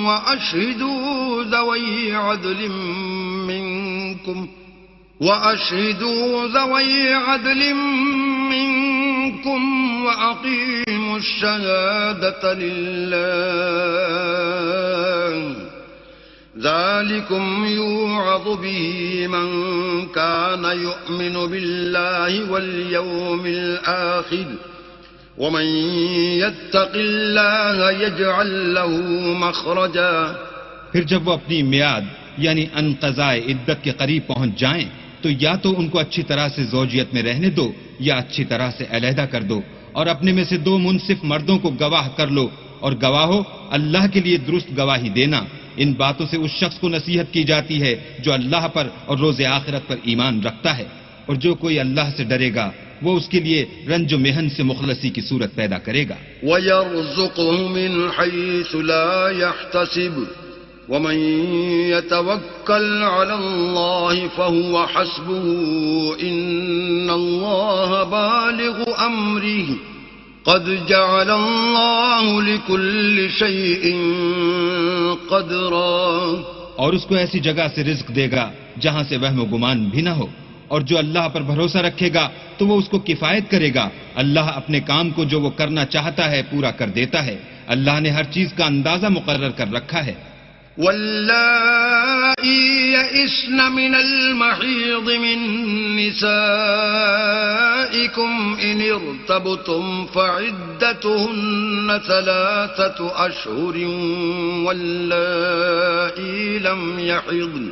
وَأَشْهِدُوا ذَوَيْ عَدْلٍ مِّنكُمْ وَأَقِيمُوا الشَّهَادَةَ لِلَّهِ ذَلِكُمْ يُوعَظُ بِهِ مَنْ كَانَ يُؤْمِنُ بِاللَّهِ وَالْيَوْمِ الْآخِرِ وَمَنْ يَتَّقِ اللَّهَ يَجْعَلْ لَهُ مَخْرَجًا۔ پھر جب وہ اپنی میعاد یعنی انقضاء عدت کے قریب پہنچ جائیں تو یا تو ان کو اچھی طرح سے زوجیت میں رہنے دو یا اچھی طرح سے علیحدہ کر دو، اور اپنے میں سے دو منصف مردوں کو گواہ کر لو، اور گواہو اللہ کے لیے درست گواہی دینا۔ ان باتوں سے اس شخص کو نصیحت کی جاتی ہے جو اللہ پر اور روز آخرت پر ایمان رکھتا ہے، اور جو کوئی اللہ سے ڈرے گا وہ اس کے لیے رنج و محن سے مخلصی کی صورت پیدا کرے گا۔ وَيَرْزُقْهُ مِنْ حَيْثُ لَا يَحْتَسِبُ وَمَنْ يَتَوَكَّلْ عَلَى اللَّهِ فَهُوَ حَسْبُهُ إِنَّ اللَّهَ بَالِغُ أَمْرِهِ قَدْ جَعَلَ اللَّهُ لِكُلِّ شَيْءٍ قَدْرًا۔ اور اس کو ایسی جگہ سے رزق دے گا جہاں سے وہم و گمان بھی نہ ہو، اور جو اللہ پر بھروسہ رکھے گا تو وہ اس کو کفایت کرے گا۔ اللہ اپنے کام کو جو وہ کرنا چاہتا ہے پورا کر دیتا ہے۔ اللہ نے ہر چیز کا اندازہ مقرر کر رکھا ہے۔ واللائي يئسن من المحيض من نسائكم إن ارتبتم فعدتهن 3 أشهر واللائي لم يحضن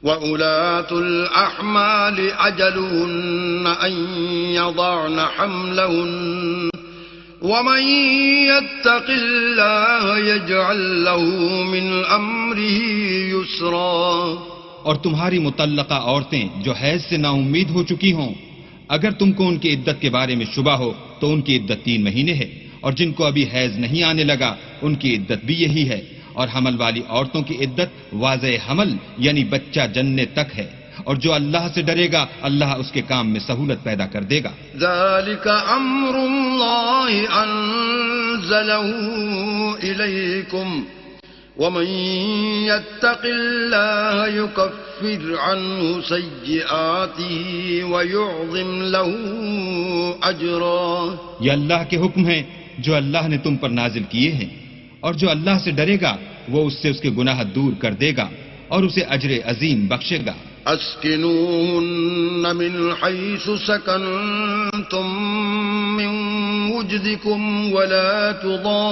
وأولاة الأحمال أجلهن أن يضعن حملهن وَمَن يَتَّقِ اللَّهَ يَجْعَل لَّهُ مِنْ أَمْرِهِ يُسْرًا۔ اور تمہاری مطلقہ عورتیں جو حیض سے نا امید ہو چکی ہوں، اگر تم کو ان کی عدت کے بارے میں شبہ ہو تو ان کی عدت 3 مہینے ہے، اور جن کو ابھی حیض نہیں آنے لگا ان کی عدت بھی یہی ہے، اور حمل والی عورتوں کی عدت واضح حمل یعنی بچہ جننے تک ہے، اور جو اللہ سے ڈرے گا اللہ اس کے کام میں سہولت پیدا کر دے گا. ذلك امر الله انزله اليكم ومن يتق الله يكفر عنه سيئاته ويعظم له اجرا. یہ اللہ کے حکم ہیں جو اللہ نے تم پر نازل کیے ہیں، اور جو اللہ سے ڈرے گا وہ اس سے اس کے گناہ دور کر دے گا اور اسے اجر عظیم بخشے گا. اسکنوهن من حيث سكنتم من وجدكم ولا تضاروهن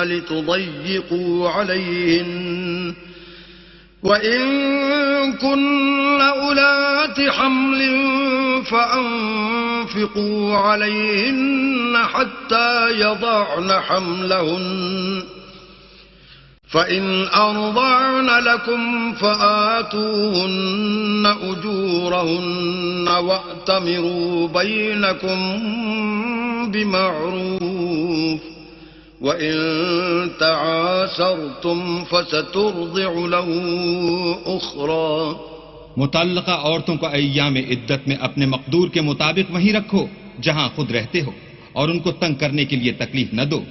لتضيقوا عليهن وإن كن أولات حمل فأنفقوا عليهن حتى يضعن حملهن فإن أرضعن لكم فآتوهن أجورهن وأتمروا بينكم بمعروف وإن تعاسرتم فسترضع له أخرى. متعلقہ عورتوں کو ایام عدت میں اپنے مقدور کے مطابق وہیں رکھو جہاں خود رہتے ہو، اور ان کو تنگ کرنے کے لیے تکلیف نہ دو،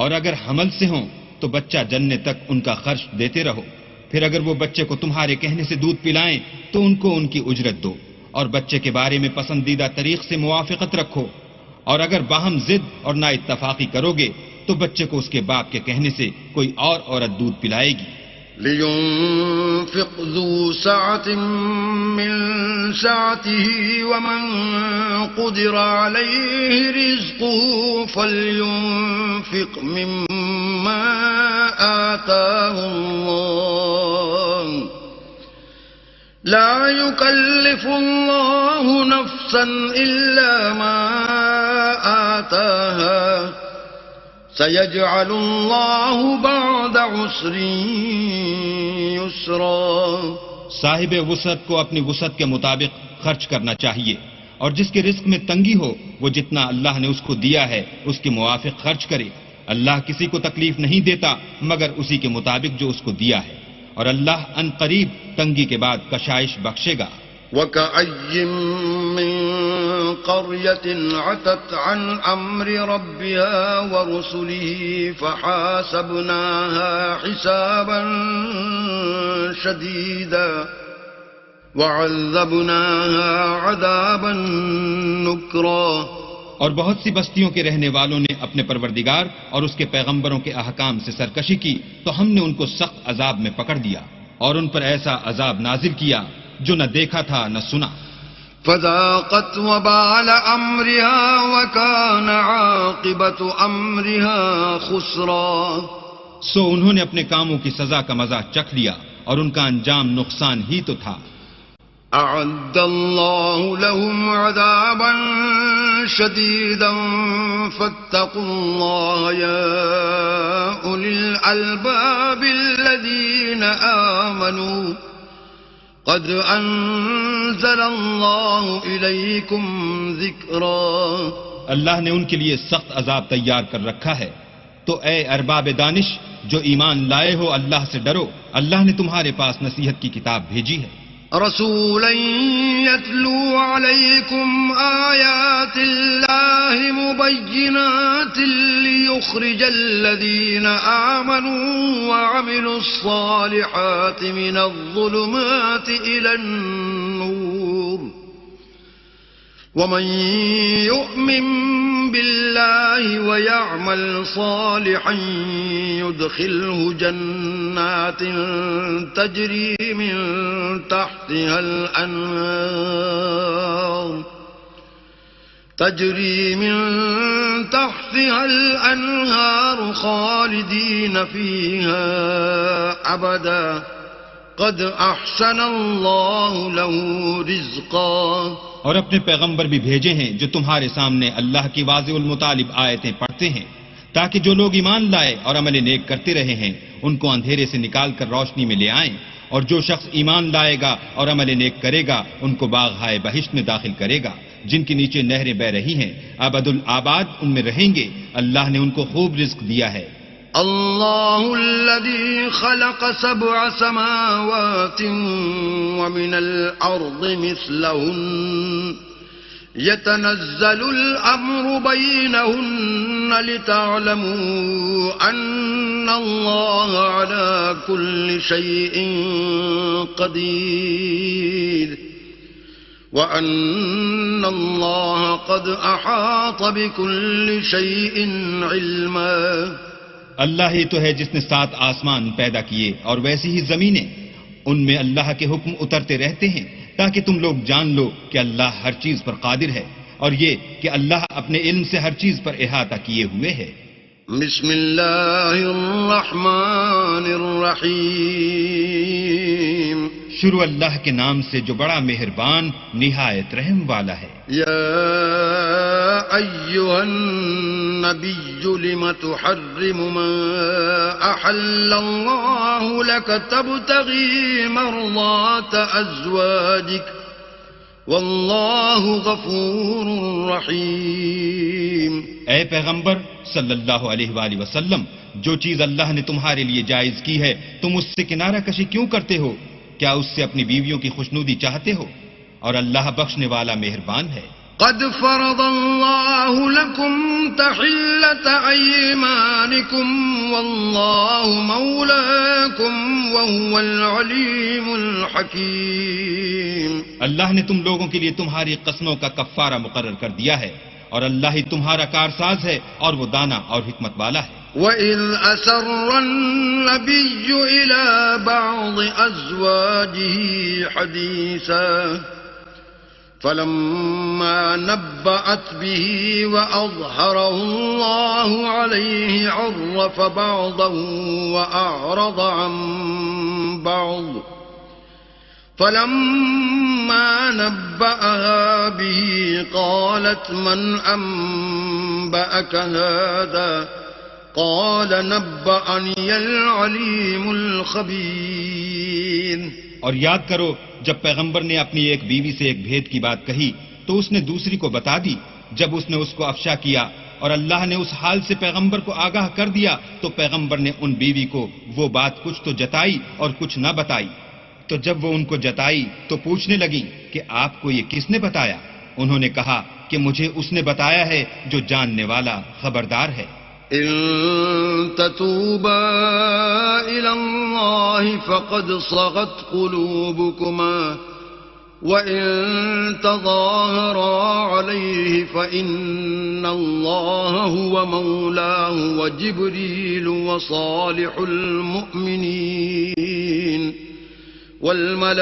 اور اگر حمل سے ہوں تو بچہ جننے تک ان کا خرچ دیتے رہو. پھر اگر وہ بچے کو تمہارے کہنے سے دودھ پلائیں تو ان کو ان کی اجرت دو، اور بچے کے بارے میں پسندیدہ طریق سے موافقت رکھو. اور اگر باہم ضد اور نا اتفاقی کرو گے تو بچے کو اس کے باپ کے کہنے سے کوئی اور عورت دودھ پلائے گی. لينفق ذو سعة من سعته ومن قدر عليه رزقه فلينفق مما آتاه الله لا يكلف الله نفسا إلا ما آتاها سيجعل الله بعد عسر يسرا. صاحب وسعت کو اپنی وسعت کے مطابق خرچ کرنا چاہیے، اور جس کے رزق میں تنگی ہو وہ جتنا اللہ نے اس کو دیا ہے اس کے موافق خرچ کرے. اللہ کسی کو تکلیف نہیں دیتا مگر اسی کے مطابق جو اس کو دیا ہے، اور اللہ ان قریب تنگی کے بعد کشائش بخشے گا. وَكَأَيٍّ مِّن قَرْيَةٍ عَتَتْ عَنْ أَمْرِ رَبِّهَا وَرُسُلِهِ فَحَاسَبْنَاهَا حِسَابًا شَدِيدًا وَعَذَّبْنَاهَا عَذَابًا نُكْرًا. اور بہت سی بستیوں کے رہنے والوں نے اپنے پروردگار اور اس کے پیغمبروں کے احکام سے سرکشی کی تو ہم نے ان کو سخت عذاب میں پکڑ دیا، اور ان پر ایسا عذاب نازل کیا جو نہ دیکھا تھا نہ سنا. فذاقت وبال امرها وكان عاقبة امرها خسرا. سو انہوں نے اپنے کاموں کی سزا کا مزہ چکھ لیا اور ان کا انجام نقصان ہی تو تھا. اعد الله لهم عذابا شديدا فاتقوا الله يا اولي الالباب الذين آمنوا قد انزل الله اليكم ذکرا. اللہ نے ان کے لیے سخت عذاب تیار کر رکھا ہے، تو اے ارباب دانش جو ایمان لائے ہو اللہ سے ڈرو، اللہ نے تمہارے پاس نصیحت کی کتاب بھیجی ہے. رسولا يتلو عليكم آيات الله مبينات ليخرج الذين آمنوا وعملوا الصالحات من الظلمات إلى النور ومن يؤمن بالله ويعمل صالحا يدخله جنات تجري من تحتها الأنهار خالدين فيها أبدا قد أحسن الله له رزقا. اور اپنے پیغمبر بھی بھیجے ہیں جو تمہارے سامنے اللہ کی واضح المطالب آیتیں پڑھتے ہیں تاکہ جو لوگ ایمان لائے اور عمل نیک کرتے رہے ہیں ان کو اندھیرے سے نکال کر روشنی میں لے آئیں، اور جو شخص ایمان لائے گا اور عمل نیک کرے گا ان کو باغ بہشت میں داخل کرے گا جن کے نیچے نہریں بہ رہی ہیں، ابد الآباد ان میں رہیں گے. اللہ نے ان کو خوب رزق دیا ہے. الله الذي خلق 7 سماوات ومن الأرض مثلهن يتنزل الأمر بينهن لتعلموا أن الله على كل شيء قدير وأن الله قد أحاط بكل شيء علما. اللہ ہی تو ہے جس نے 7 آسمان پیدا کیے اور ویسی ہی زمینیں، ان میں اللہ کے حکم اترتے رہتے ہیں تاکہ تم لوگ جان لو کہ اللہ ہر چیز پر قادر ہے، اور یہ کہ اللہ اپنے علم سے ہر چیز پر احاطہ کیے ہوئے ہے. بسم اللہ الرحمن الرحیم. شروع اللہ کے نام سے جو بڑا مہربان نہایت رحم والا ہے. یا ایھا النبی لم تحرم ما احل اللہ لک تبتغی مرضات ازواجک واللہ غفور رحیم. اے پیغمبر صلی اللہ علیہ وآلہ وسلم، جو چیز اللہ نے تمہارے لیے جائز کی ہے تم اس سے کنارہ کشی کیوں کرتے ہو؟ کیا اس سے اپنی بیویوں کی خوشنودی چاہتے ہو؟ اور اللہ بخشنے والا مہربان ہے. قد فرض الله لكم تحلة أيمانكم والله مولاكم وهو العليم الحكيم. اللہ نے تم لوگوں کے لیے تمہاری قسموں کا کفارہ مقرر کر دیا ہے، اور اللہ ہی تمہارا کارساز ہے اور وہ دانا اور حکمت والا ہے. وَإِذْ أَسَرَّ النَّبِيُّ إِلَى بَعْضِ أَزْوَاجِهِ حَدِيثًا فَلَمَّا نَبَّأَتْ بِهِ وَأَظْهَرَهُ اللَّهُ عَلَيْهِ عَرَّفَ بَعْضَهُ وَأَعْرَضَ عَن بَعْضٍ فَلَمَّا نَبَّأَهَا بِهِ قَالَتْ مَنْ أَنبَأَكَ هَذَا قال نبأني العليم الخبير. اور یاد کرو جب پیغمبر نے اپنی ایک بیوی سے ایک بھید کی بات کہی تو اس نے دوسری کو بتا دی. جب اس نے اس کو افشا کیا اور اللہ نے اس حال سے پیغمبر کو آگاہ کر دیا تو پیغمبر نے ان بیوی کو وہ بات کچھ تو جتائی اور کچھ نہ بتائی. تو جب وہ ان کو جتائی تو پوچھنے لگیں کہ آپ کو یہ کس نے بتایا؟ انہوں نے کہا کہ مجھے اس نے بتایا ہے جو جاننے والا خبردار ہے. إن تتوبا إلى الله فقد صغت قلوبكما وإن تظاهرا عليه فإن الله هو مولاه وجبريل وصالح المؤمنين والملائكة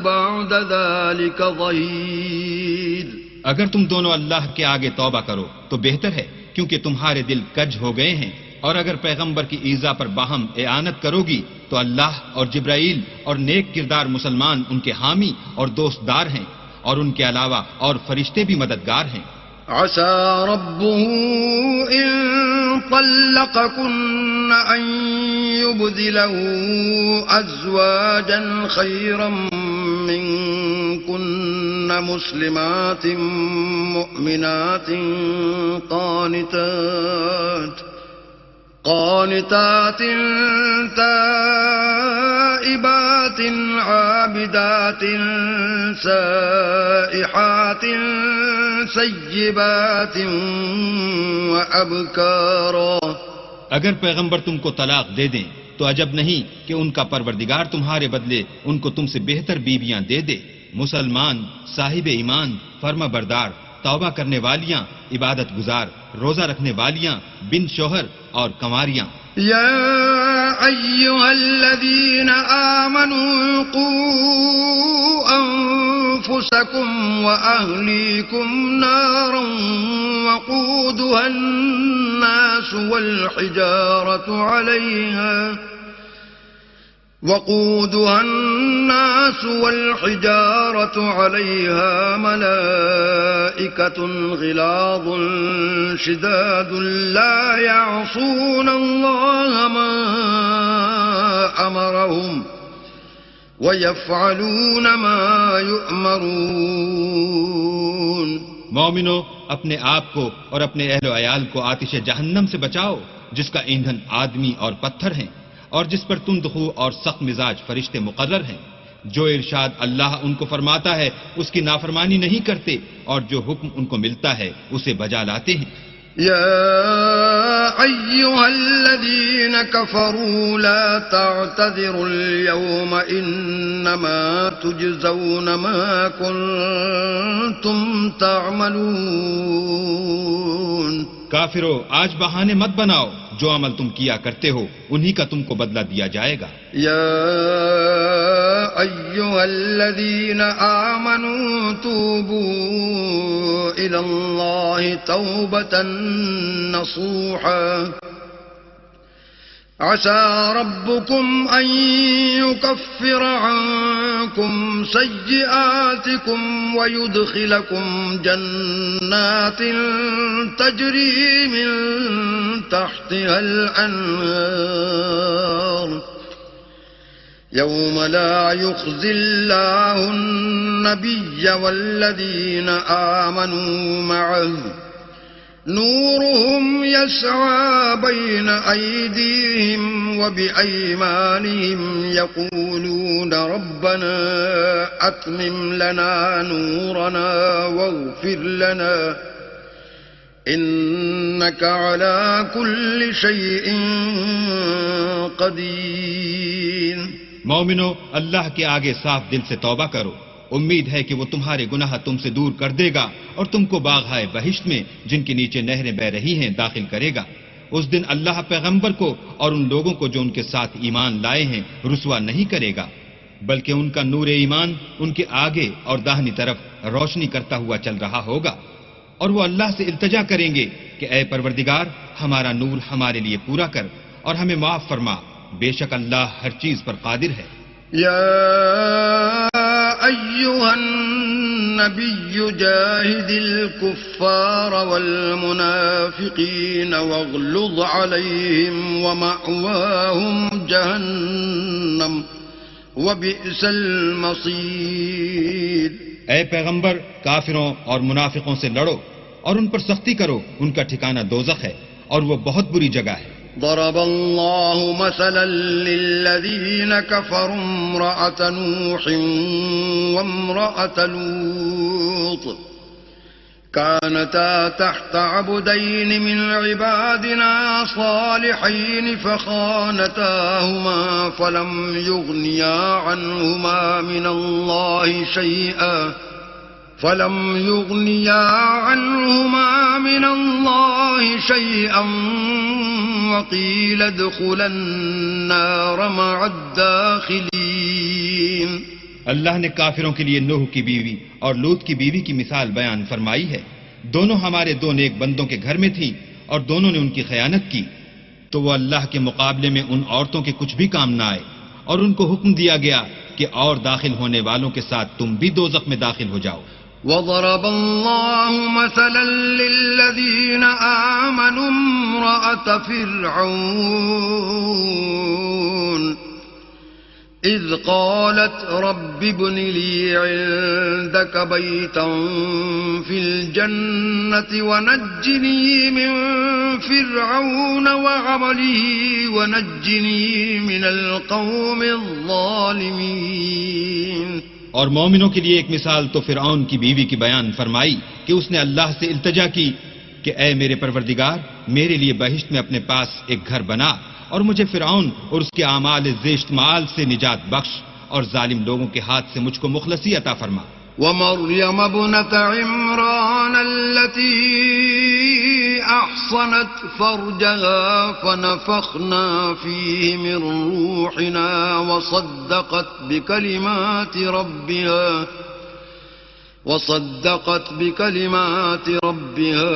بعد ذلك ظهير. اگر تم دونوں اللہ کے آگے توبہ کرو تو بہتر ہے، کیونکہ تمہارے دل کج ہو گئے ہیں. اور اگر پیغمبر کی ایذا پر باہم اعانت کرو گی تو اللہ اور جبرائیل اور نیک کردار مسلمان ان کے حامی اور دوست دار ہیں، اور ان کے علاوہ اور فرشتے بھی مددگار ہیں. عسى ربه إن طلقكن أن يبدله أزواجا خيرا منكن مسلمات مؤمنات قانتات تائبات عابدات سائحات سیبات وابکارا. اگر پیغمبر تم کو طلاق دے دیں تو عجب نہیں کہ ان کا پروردگار تمہارے بدلے ان کو تم سے بہتر بیویاں دے دے، مسلمان، صاحب ایمان، فرما بردار، توبہ کرنے والیاں، عبادت گزار، روزہ رکھنے والیاں، بن شوہر اور کنواریاں. يا أيها الذين آمنوا قوا أنفسكم وأهليكم نارا وقودها الناس والحجارة عليها ملائكة غلاظ شداد لا يعصون الله ما أمرهم ويفعلون ما يؤمرون. مومنو اپنے آپ کو اور اپنے اہل و عیال کو آتش جہنم سے بچاؤ جس کا ایندھن آدمی اور پتھر ہیں اور جس پر تندخو اور سخت مزاج فرشتے مقرر ہیں. جو ارشاد اللہ ان کو فرماتا ہے اس کی نافرمانی نہیں کرتے اور جو حکم ان کو ملتا ہے اسے بجا لاتے ہیں. يا أيها الذين كفروا لا تعتذروا اليوم إنما تجزون ما كنتم تعملون. کافرو آج بہانے مت بناؤ، جو عمل تم کیا کرتے ہو انہی کا تم کو بدلہ دیا جائے گا. يا أيها الذين آمنوا توبوا إلى الله توبة نصوحا عسى ربكم أن يكفر عنكم سيئاتكم ويدخلكم جنات تجري من تحتها الأنهار يوم لا يخزي الله النبي والذين آمنوا معه نورهم يسعى بين أيديهم وبأيمانهم يقولون ربنا أتمم لنا نورنا واغفر لنا إنك على كل شيء قدير. مومنو اللہ کے آگے صاف دل سے توبہ کرو، امید ہے کہ وہ تمہارے گناہ تم سے دور کر دے گا اور تم کو باغہائے بہشت میں جن کے نیچے نہریں بہ رہی ہیں داخل کرے گا. اس دن اللہ پیغمبر کو اور ان لوگوں کو جو ان کے ساتھ ایمان لائے ہیں رسوا نہیں کرے گا، بلکہ ان کا نور ایمان ان کے آگے اور داہنی طرف روشنی کرتا ہوا چل رہا ہوگا، اور وہ اللہ سے التجا کریں گے کہ اے پروردگار ہمارا نور ہمارے لیے پورا کر اور ہمیں معاف فرما، بے شک اللہ ہر چیز پر قادر ہے. يا أيها النبي جاهد الكفار والمنافقين واغلظ عليهم ومأواهم جهنم وبئس المصير. اے پیغمبر کافروں اور منافقوں سے لڑو اور ان پر سختی کرو، ان کا ٹھکانہ دوزخ ہے اور وہ بہت بری جگہ ہے. ضرب الله مثلا للذين كفروا امرأة نوح وامرأة لوط كانتا تحت عبدين من عبادنا صالحين فخانتاهما فلم يغنيا عنهما من الله شيئا وقيل ادخلا النار مع الداخلين. اللہ نے کافروں کے لیے نوح کی بیوی اور لوط کی بیوی کی مثال بیان فرمائی ہے. دونوں ہمارے دو نیک بندوں کے گھر میں تھیں اور دونوں نے ان کی خیانت کی، تو وہ اللہ کے مقابلے میں ان عورتوں کے کچھ بھی کام نہ آئے، اور ان کو حکم دیا گیا کہ اور داخل ہونے والوں کے ساتھ تم بھی دوزخ میں داخل ہو جاؤ. وضرب الله مثلا للذين آمنوا امرأة فرعون إذ قالت رب ابن لي عندك بيتا في الجنة ونجني من فرعون وعمله ونجني من القوم الظالمين. اور مومنوں کے لیے ایک مثال تو فرعون کی بیوی کی بیان فرمائی کہ اس نے اللہ سے التجا کی کہ اے میرے پروردگار میرے لیے بہشت میں اپنے پاس ایک گھر بنا اور مجھے فرعون اور اس کے اعمال زشت مآل سے نجات بخش اور ظالم لوگوں کے ہاتھ سے مجھ کو مخلصی عطا فرما. ومريم ابنة عمران التي أحصنت فرجها فنفخنا فيه من روحنا وصدقت بكلمات ربها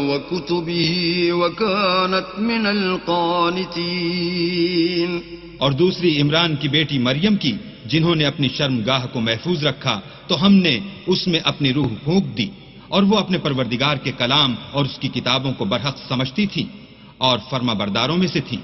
وكتبه وكانت من القانتين. اور دوسری عمران کی بیٹی مریم کی جنہوں نے اپنی شرمگاہ کو محفوظ رکھا تو ہم نے اس میں اپنی روح پھونک دی اور وہ اپنے پروردگار کے کلام اور اس کی کتابوں کو برحق سمجھتی تھی اور فرما برداروں میں سے تھی.